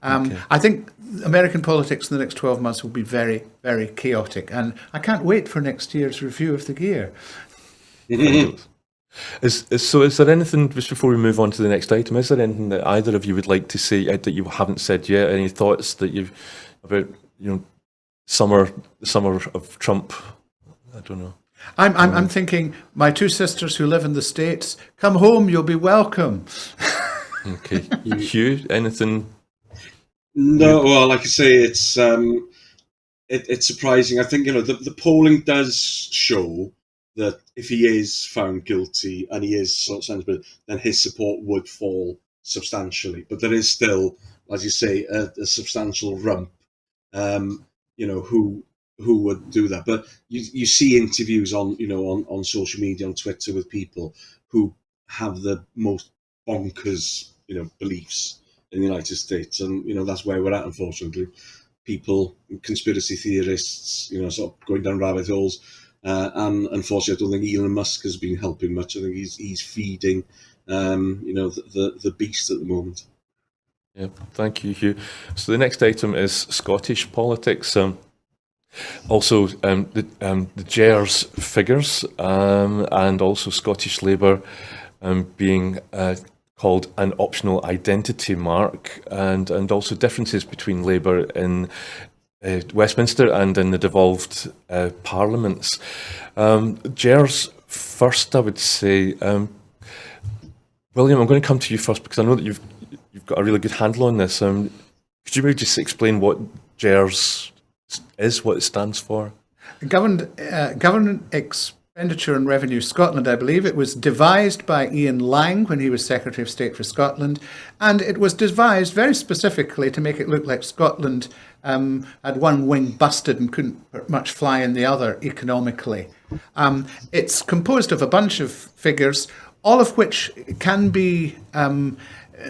Okay. I think American politics in the next 12 months will be very, very chaotic, and I can't wait for next year's review of the year. Is there anything, just before we move on to the next item, is there anything that either of you would like to say that you haven't said yet? Any thoughts that you've about, you know, the summer of Trump? I don't know. I'm thinking, my two sisters who live in the States, come home, you'll be welcome. Okay. Hugh, anything? No, well, like I say, it's surprising. I think, you know, the polling does show that if he is found guilty and he is sort of sensible, then his support would fall substantially. But there is still, as you say, a substantial rump, you know, who would do that. But you see interviews on, you know, on social media, on Twitter, with people who have the most bonkers, you know, beliefs in the United States, and you know, that's where we're at, unfortunately. People, conspiracy theorists, you know, sort of going down rabbit holes. And unfortunately, I don't think Elon Musk has been helping much. I think he's feeding, you know, the beast at the moment. Yeah, thank you, Hugh. So the next item is Scottish politics. Also, the Jers figures, and also Scottish Labour being called an optional identity mark, and also differences between Labour in Westminster and in the devolved parliaments. Jers first, I would say. William, I'm going to come to you first because I know that you've got a really good handle on this. Could you maybe just explain what Jers is, what it stands for? Government Expenditure and Revenue Scotland, I believe. It was devised by Ian Lang when he was Secretary of State for Scotland, and it was devised very specifically to make it look like Scotland had one wing busted and couldn't much fly in the other economically. It's composed of a bunch of figures, all of which can be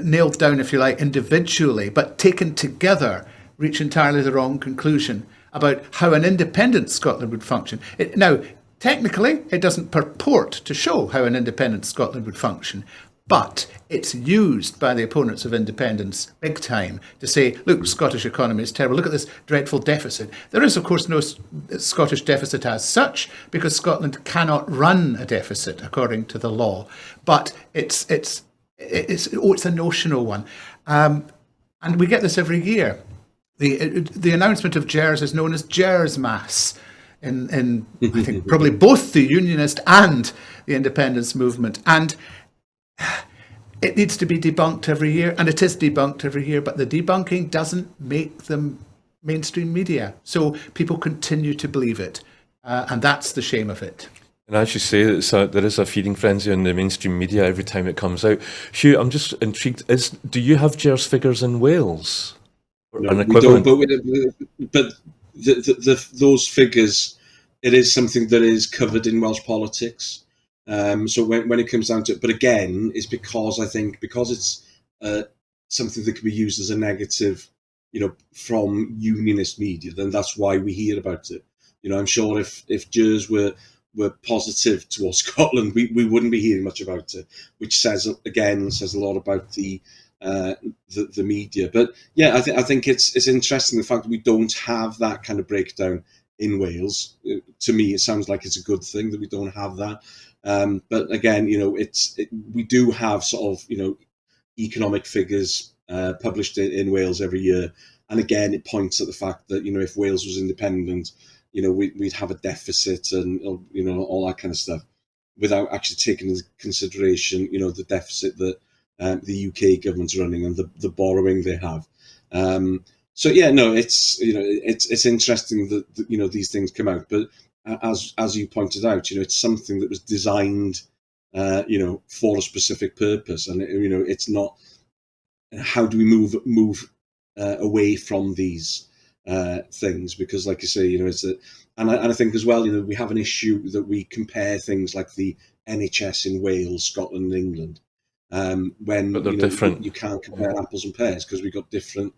nailed down, if you like, individually, but taken together reach entirely the wrong conclusion. about how an independent Scotland would function. Now, technically, it doesn't purport to show how an independent Scotland would function, but it's used by the opponents of independence big time to say, look, Scottish economy is terrible. Look at this dreadful deficit. There is, of course, no Scottish deficit as such, because Scotland cannot run a deficit according to the law. But it's a notional one. And we get this every year. The announcement of Gers is known as Gers Mass in I think probably both the Unionist and the independence movement. And it needs to be debunked every year, and it is debunked every year, but the debunking doesn't make them mainstream media. So people continue to believe it, and that's the shame of it. And as you say, there is a feeding frenzy on the mainstream media every time it comes out. Hugh, I'm just intrigued. Do you have Gers figures in Wales? No, we don't, but those figures, it is something that is covered in Welsh politics. So when it comes down to it, but again, it's because it's something that can be used as a negative, from unionist media, then that's why we hear about it. I'm sure if Gers were positive towards Scotland, we wouldn't be hearing much about it, which says a lot about the media. But yeah, I think it's interesting the fact that we don't have that kind of breakdown in Wales. To me, it sounds like it's a good thing that we don't have that. But again, we do have sort of economic figures published in Wales every year, and again, it points at the fact that if Wales was independent, we'd have a deficit and all that kind of stuff, without actually taking into consideration the deficit that the UK government's running and the borrowing they have. So yeah, no, it's interesting that these things come out, but as you pointed out, it's something that was designed for a specific purpose, and it's not how do we move away from these things, because like you say, and I think as well, we have an issue that we compare things like the NHS in Wales, Scotland, and England, when but they're different. You can't compare apples and pears because we've got different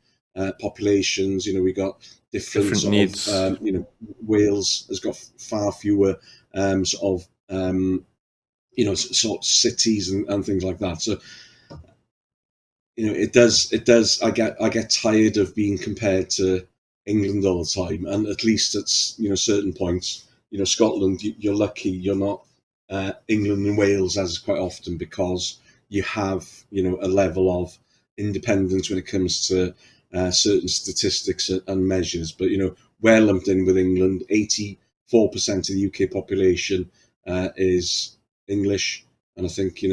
populations. We got different needs. Wales has got far fewer sort of cities and things like that. So it does. I get tired of being compared to England all the time, and at least at certain points, Scotland, you're lucky you're not England and Wales as quite often, because you have a level of independence when it comes to certain statistics and measures. But we're lumped in with England. 84% of the UK population is English, and I think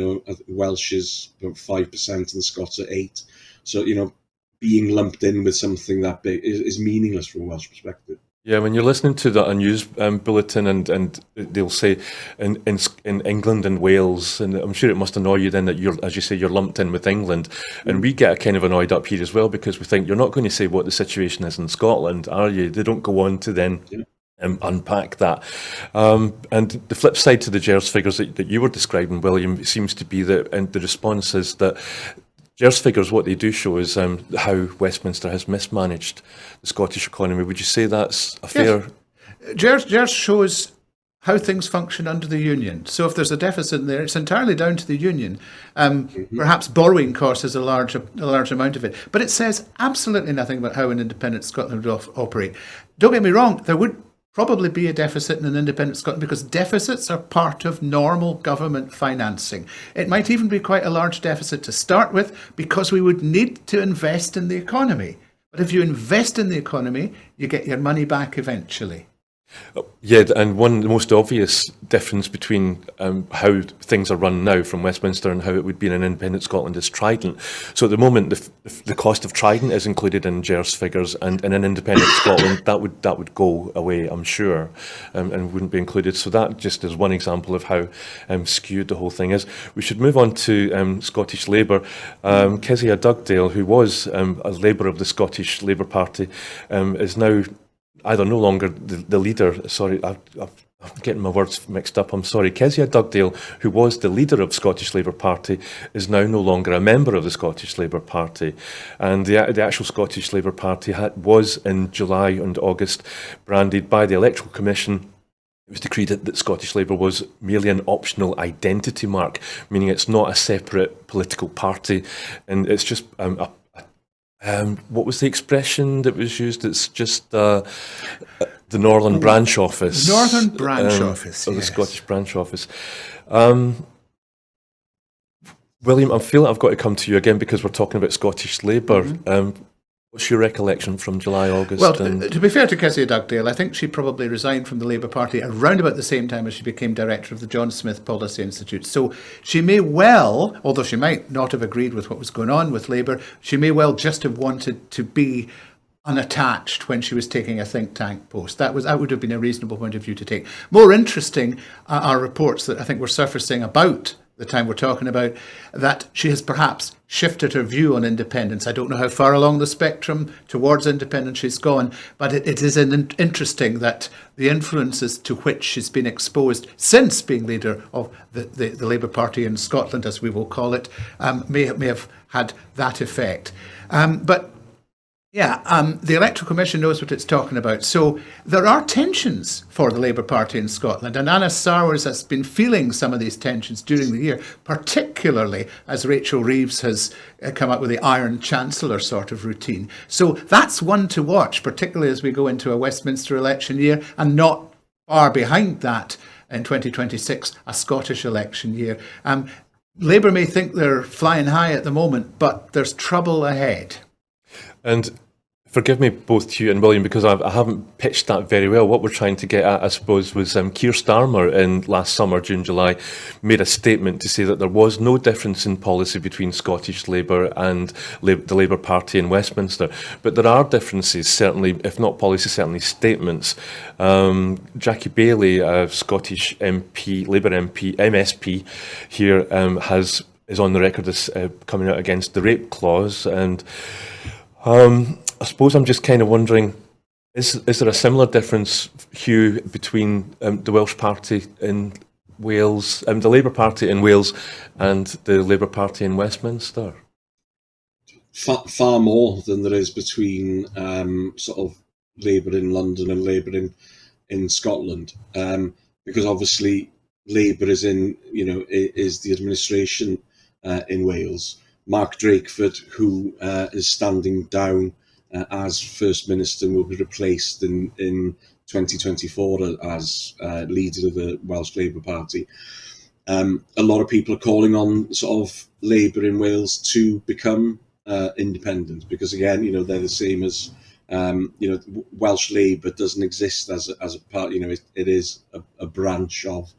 Welsh is about 5% and the Scots are 8%. So being lumped in with something that big is meaningless from a Welsh perspective. Yeah, when you're listening to a news bulletin and they'll say in England and Wales, and I'm sure it must annoy you then that as you say, you're lumped in with England, and we get kind of annoyed up here as well, because we think you're not going to say what the situation is in Scotland, are you? They don't go on to then unpack that. And the flip side to the Gers figures that you were describing, William, seems to be that, and the response is that Gers figures, what they do show is how Westminster has mismanaged the Scottish economy. Would you say that's a fair... Yes. Gers shows how things function under the Union. So if there's a deficit in there, it's entirely down to the Union. Perhaps borrowing costs is a large amount of it. But it says absolutely nothing about how an independent Scotland would operate. Don't get me wrong, there would probably be a deficit in an independent Scotland, because deficits are part of normal government financing. It might even be quite a large deficit to start with, because we would need to invest in the economy. But if you invest in the economy, you get your money back eventually. Yeah, and the most obvious difference between how things are run now from Westminster and how it would be in an independent Scotland is Trident. So at the moment, the cost of Trident is included in Gers figures, and in an independent Scotland, that would go away, I'm sure, and wouldn't be included. So that just is one example of how skewed the whole thing is. We should move on to Scottish Labour. Kezia Dugdale, who was a Labour of the Scottish Labour Party, is now either no longer the leader. Sorry, I've I'm getting my words mixed up, I'm sorry. Kezia Dugdale, who was the leader of Scottish Labour Party, is now no longer a member of the Scottish Labour Party. And the actual Scottish Labour Party was in July and August branded by the Electoral Commission. It was decreed that Scottish Labour was merely an optional identity mark, meaning it's not a separate political party, and it's just what was the expression that was used? It's just the Northern Branch Office. Northern Branch Office, or the yes. Scottish Branch Office. William, I feel like I've got to come to you again because we're talking about Scottish Labour. What's your recollection from July, August? Well, to be fair to Kezia Dugdale, I think she probably resigned from the Labour Party around about the same time as she became director of the John Smith Policy Institute. So she may well, although she might not have agreed with what was going on with Labour, she may well just have wanted to be unattached when she was taking a think tank post. That would have been a reasonable point of view to take. More interesting are reports that I think were surfacing about the time we're talking about, that she has perhaps shifted her view on independence. I don't know how far along the spectrum towards independence she's gone, but it is interesting that the influences to which she's been exposed since being leader of the Labour Party in Scotland, as we will call it, may have had that effect. The Electoral Commission knows what it's talking about. So there are tensions for the Labour Party in Scotland, and Anna Sowers has been feeling some of these tensions during the year, particularly as Rachel Reeves has come up with the Iron Chancellor sort of routine. So that's one to watch, particularly as we go into a Westminster election year, and not far behind that in 2026, a Scottish election year. Labour may think they're flying high at the moment, but there's trouble ahead. And forgive me, both to you and William, because I haven't pitched that very well. What we're trying to get at, I suppose, was Keir Starmer in last summer, June, July, made a statement to say that there was no difference in policy between Scottish Labour and the Labour Party in Westminster. But there are differences, certainly, if not policy, certainly statements. Jackie Baillie, a Scottish MP, Labour MP, MSP here, is on the record as coming out against the rape clause. And I suppose I'm just kind of wondering, is there a similar difference, Hugh, between the Welsh Party in Wales, the Labour Party in Wales and the Labour Party in Westminster? Far more than there is between sort of Labour in London and Labour in Scotland, because obviously Labour is is the administration in Wales. Mark Drakeford, who is standing down as First Minister, will be replaced in 2024 as leader of the Welsh Labour Party. A lot of people are calling on sort of Labour in Wales to become independent, because again, they're the same as Welsh Labour doesn't exist as a part. It is a branch of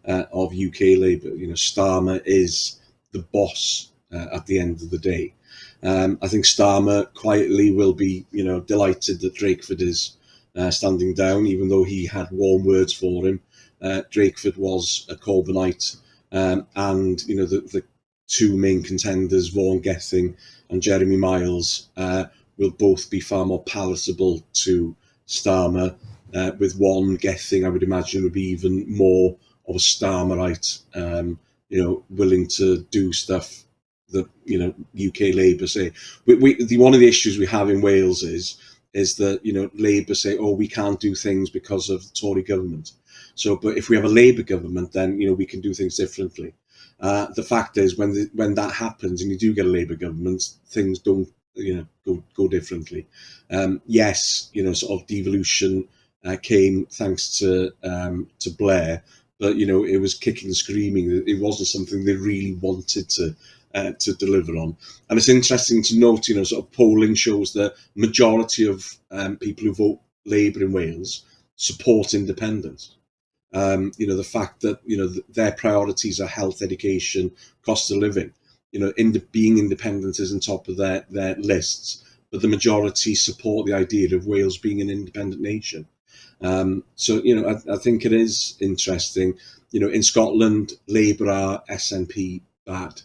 UK Labour. Starmer is the boss at the end of the day. I think Starmer quietly will be, delighted that Drakeford is standing down, even though he had warm words for him. Drakeford was a Corbynite, and the two main contenders, Vaughan Gething and Jeremy Miles, will both be far more palatable to Starmer. With one, Gething, I would imagine, would be even more of a Starmerite, willing to do stuff that UK Labour say. One of the issues we have in Wales is that Labour say, oh, we can't do things because of the Tory government. So, but if we have a Labour government, then we can do things differently. The fact is, when that happens and you do get a Labour government, things don't go differently. Yes, sort of devolution came thanks to Blair, but it was kicking and screaming. It wasn't something they really wanted to deliver on. And it's interesting to note, sort of polling shows that majority of people who vote Labour in Wales support independence. The fact that their priorities are health, education, cost of living. Being independent is on top of their lists, but the majority support the idea of Wales being an independent nation. I think it is interesting. In Scotland, Labour are SNP bad.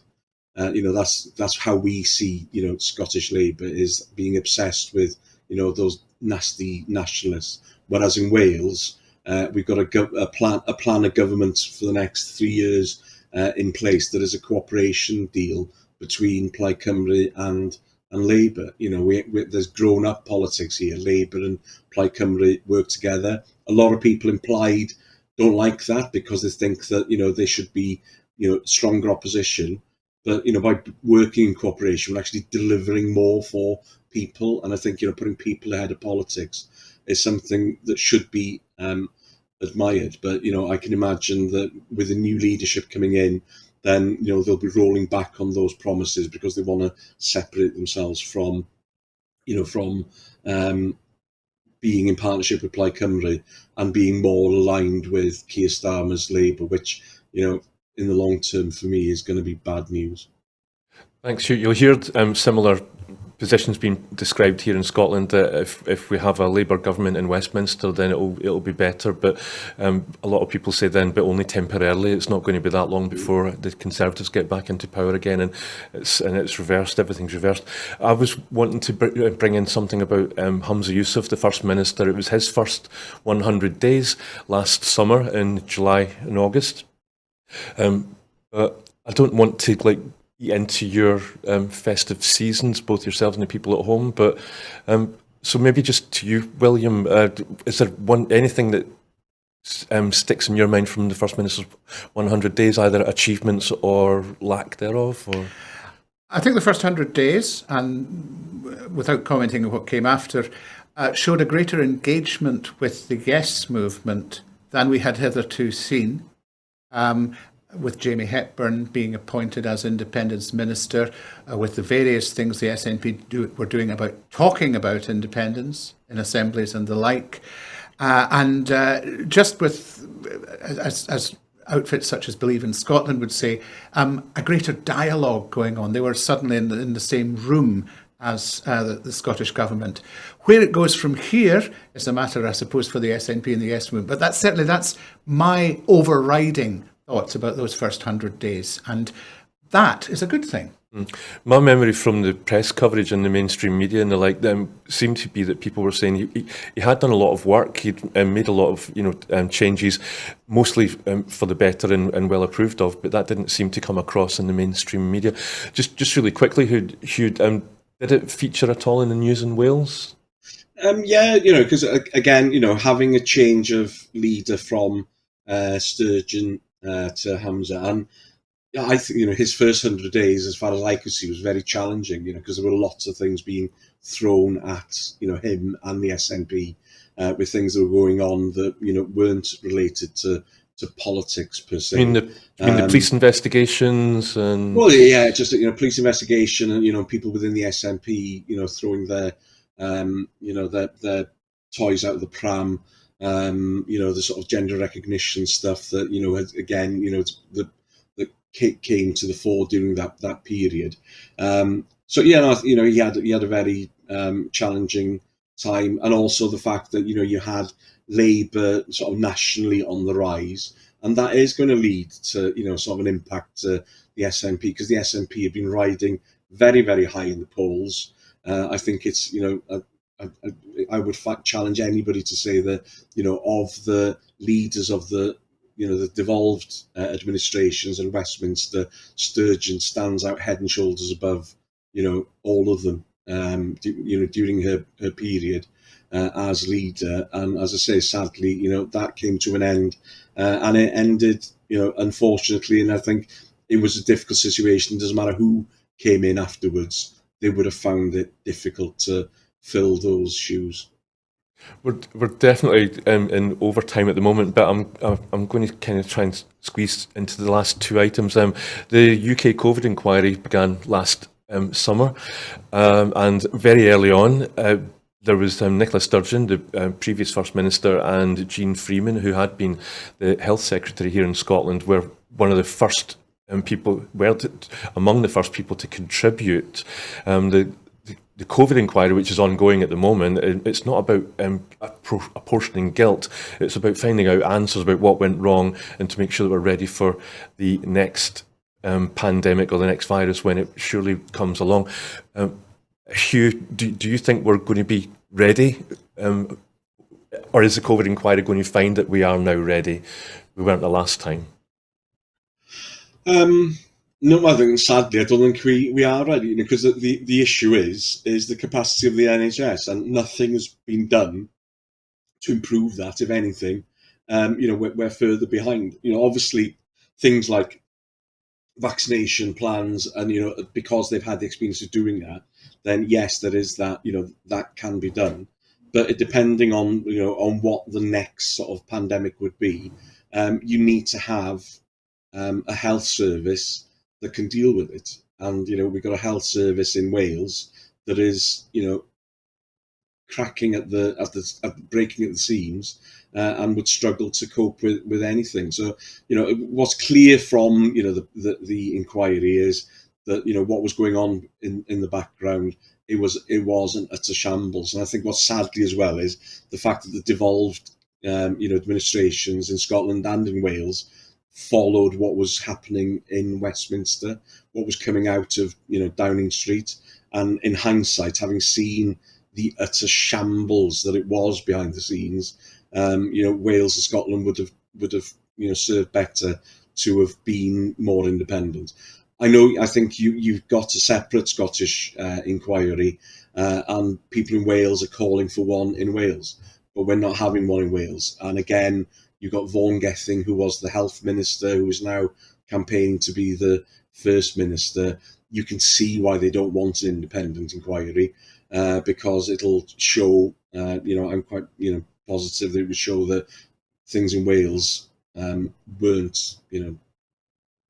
That's how we see Scottish Labour, is being obsessed with those nasty nationalists. Whereas in Wales, we've got a plan of government for the next 3 years in place that is a cooperation deal between Plaid Cymru and Labour. There's grown-up politics here. Labour and Plaid Cymru work together. A lot of people in Plaid don't like that because they think that there should be stronger opposition. But by working in cooperation, we're actually delivering more for people. And I think putting people ahead of politics is something that should be admired. But I can imagine that with the new leadership coming in, then they'll be rolling back on those promises because they want to separate themselves from being in partnership with Plaid Cymru and being more aligned with Keir Starmer's Labour, which in the long term for me is going to be bad news. Thanks. You'll hear similar positions being described here in Scotland. If we have a Labour government in Westminster, then it'll be better. But a lot of people say then, but only temporarily. It's not going to be that long before the Conservatives get back into power again, and it's reversed. Everything's reversed. I was wanting to bring in something about Humza Yousaf, the First Minister. It was his first 100 days last summer in July and August. But I don't want to into your festive seasons, both yourselves and the people at home. But so maybe just to you, William, is there anything that sticks in your mind from the First Minister's 100 days, either achievements or lack thereof? Or I think the first 100 days, and without commenting on what came after, showed a greater engagement with the Yes movement than we had hitherto seen. With Jamie Hepburn being appointed as Independence Minister, with the various things the SNP were doing about talking about independence in assemblies and the like. And just with, as outfits such as Believe in Scotland would say, a greater dialogue going on. They were suddenly in the same room as the Scottish Government. Where it goes from here is a matter, I suppose, for the SNP and the Yes movement. But that's my overriding thoughts about those first 100 days. And that is a good thing. My memory from the press coverage in the mainstream media and the like seemed to be that people were saying he had done a lot of work. He'd made a lot of changes, mostly for the better and well approved of. But that didn't seem to come across in the mainstream media. Just really quickly, Hugh, did it feature at all in the news in Wales? Yeah, because again, having a change of leader from Sturgeon to Humza, and I think his first 100 days, as far as I could see, was very challenging. Because there were lots of things being thrown at him and the SNP, with things that were going on that weren't related to politics per se. The police investigations and just police investigation and people within the SNP throwing their their toys out of the pram. The sort of gender recognition stuff that again that came to the fore during that period. He had a very challenging time, and also the fact that you had Labour sort of nationally on the rise, and that is going to lead to sort of an impact to the SNP, because the SNP have been riding very, very high in the polls. I think it's I would challenge anybody to say that of the leaders of the the devolved administrations in Westminster, Sturgeon stands out head and shoulders above all of them during her period as leader. And as I say, sadly that came to an end, and it ended unfortunately, and I think it was a difficult situation. It doesn't matter who came in afterwards, they would have found it difficult to fill those shoes. We're definitely in overtime at the moment, but I'm going to kind of try and squeeze into the last two items. The UK COVID inquiry began last summer, and very early on there was Nicola Sturgeon, the previous First Minister, and Jean Freeman, who had been the Health Secretary here in Scotland, were one of the first among the first people to contribute. The COVID inquiry, which is ongoing at the moment, it's not about apportioning guilt. It's about finding out answers about what went wrong and to make sure that we're ready for the next pandemic or the next virus when it surely comes along. Hugh, do you think we're going to be ready or is the COVID inquiry going to find that we are now ready? We weren't the last time. No, I think sadly, I don't think we are ready, because the issue is the capacity of the NHS, and nothing has been done to improve that. If anything, we're further behind. Obviously, things like vaccination plans, and because they've had the experience of doing that, then yes, there is that. That can be done, but depending on on what the next sort of pandemic would be, you need to have a health service that can deal with it. And we've got a health service in Wales that is cracking at breaking at the seams, and would struggle to cope with anything. So what's clear from the inquiry is that what was going on in the background, it wasn't a shambles. And I think what's sadly as well is the fact that the devolved administrations in Scotland and in Wales followed what was happening in Westminster, what was coming out of Downing Street, and in hindsight, having seen the utter shambles that it was behind the scenes, Wales and Scotland would have served better to have been more independent. I think you've got a separate Scottish inquiry, and people in Wales are calling for one in Wales, but we're not having one in Wales. And again, you've got Vaughan Gething, who was the health minister, who is now campaigning to be the first minister. You can see why they don't want an independent inquiry, because it'll show, I'm quite positive that it would show that things in Wales weren't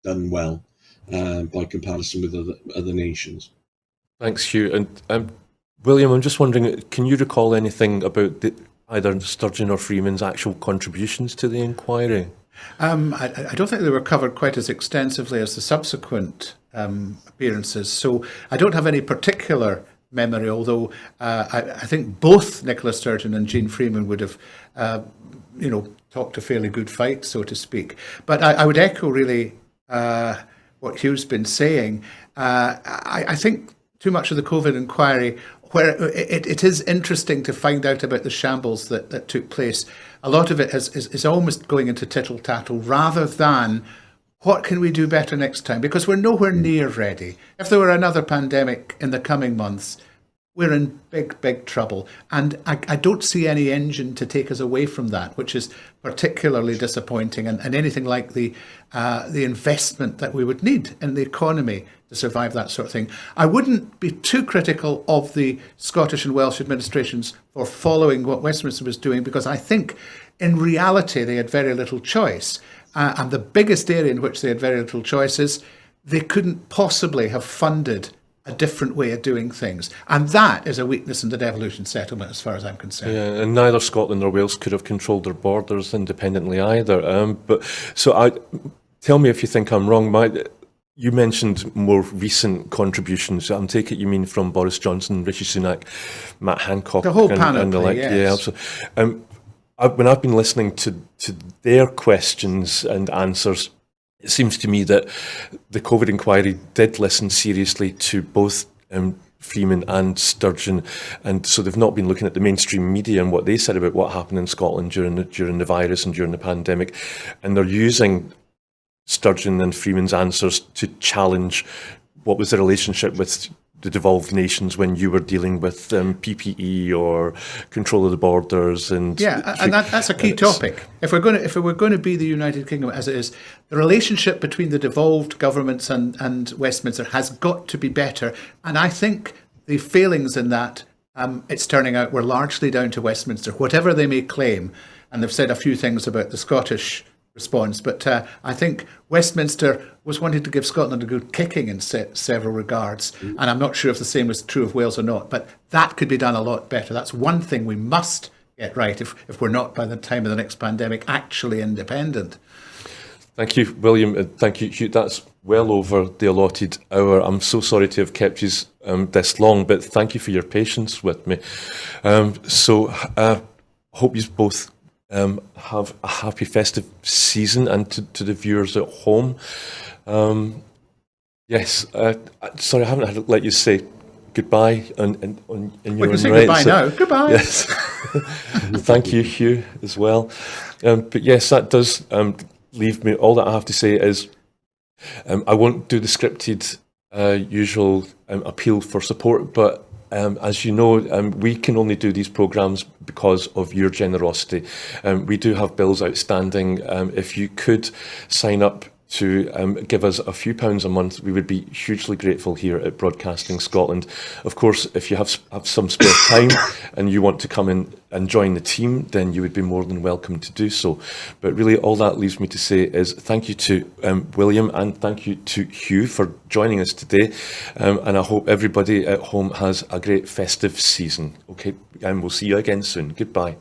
done well by comparison with other nations. Thanks, Hugh. And William, I'm just wondering, can you recall anything about either Sturgeon or Freeman's actual contributions to the inquiry? I don't think they were covered quite as extensively as the subsequent appearances, so I don't have any particular memory, although I think both Nicola Sturgeon and Jean Freeman would have talked a fairly good fight, so to speak. But I would echo really what Hugh's been saying. I think too much of the COVID inquiry, where it is interesting to find out about the shambles that took place, a lot of it is almost going into tittle-tattle rather than what can we do better next time, because we're nowhere near ready. If there were another pandemic in the coming months, we're in big trouble. And I don't see any engine to take us away from that, which is particularly disappointing, and anything like the investment that we would need in the economy to survive that sort of thing. I wouldn't be too critical of the Scottish and Welsh administrations for following what Westminster was doing, because I think in reality they had very little choice. And the biggest area in which they had very little choice is they couldn't possibly have funded a different way of doing things. And that is a weakness in the devolution settlement, as far as I'm concerned. Yeah, and neither Scotland nor Wales could have controlled their borders independently either. Tell me if you think I'm wrong. You mentioned more recent contributions. I'm taking it you mean from Boris Johnson, Rishi Sunak, Matt Hancock, the whole and panoply, the like. yes. Yeah, absolutely. When I've been listening to their questions and answers, it seems to me that the COVID inquiry did listen seriously to both Freeman and Sturgeon, and so they've not been looking at the mainstream media and what they said about what happened in Scotland during the virus and during the pandemic, and they're using Sturgeon and Freeman's answers to challenge what was the relationship with the devolved nations when you were dealing with PPE or control of the borders, and that's a key topic. If we're going to be the United Kingdom as it is, the relationship between the devolved governments and Westminster has got to be better. And I think the failings in that, it's turning out, were largely down to Westminster, whatever they may claim. And they've said a few things about the Scottish response, but I think Westminster was wanting to give Scotland a good kicking in several regards, and I'm not sure if the same was true of Wales or not, but that could be done a lot better. That's one thing we must get right if we're not, by the time of the next pandemic, actually independent. Thank you, William. Thank you, Hugh. That's well over the allotted hour. I'm so sorry to have kept you this long, but thank you for your patience with me. Hope you both have a happy festive season, and to the viewers at home. Sorry, I haven't let you say goodbye in your We can say own right. goodbye now. Goodbye. Yes. Thank you, Hugh, as well. But yes, that does leave me. All that I have to say is I won't do the scripted usual appeal for support, but as you know, we can only do these programmes because of your generosity. We do have bills outstanding. If you could sign up to give us a few pounds a month, we would be hugely grateful here at Broadcasting Scotland. Of course, if you have some spare time and you want to come in and join the team, then you would be more than welcome to do so. But really, all that leaves me to say is thank you to William and thank you to Hugh for joining us today. And I hope everybody at home has a great festive season. Okay, and we'll see you again soon. Goodbye.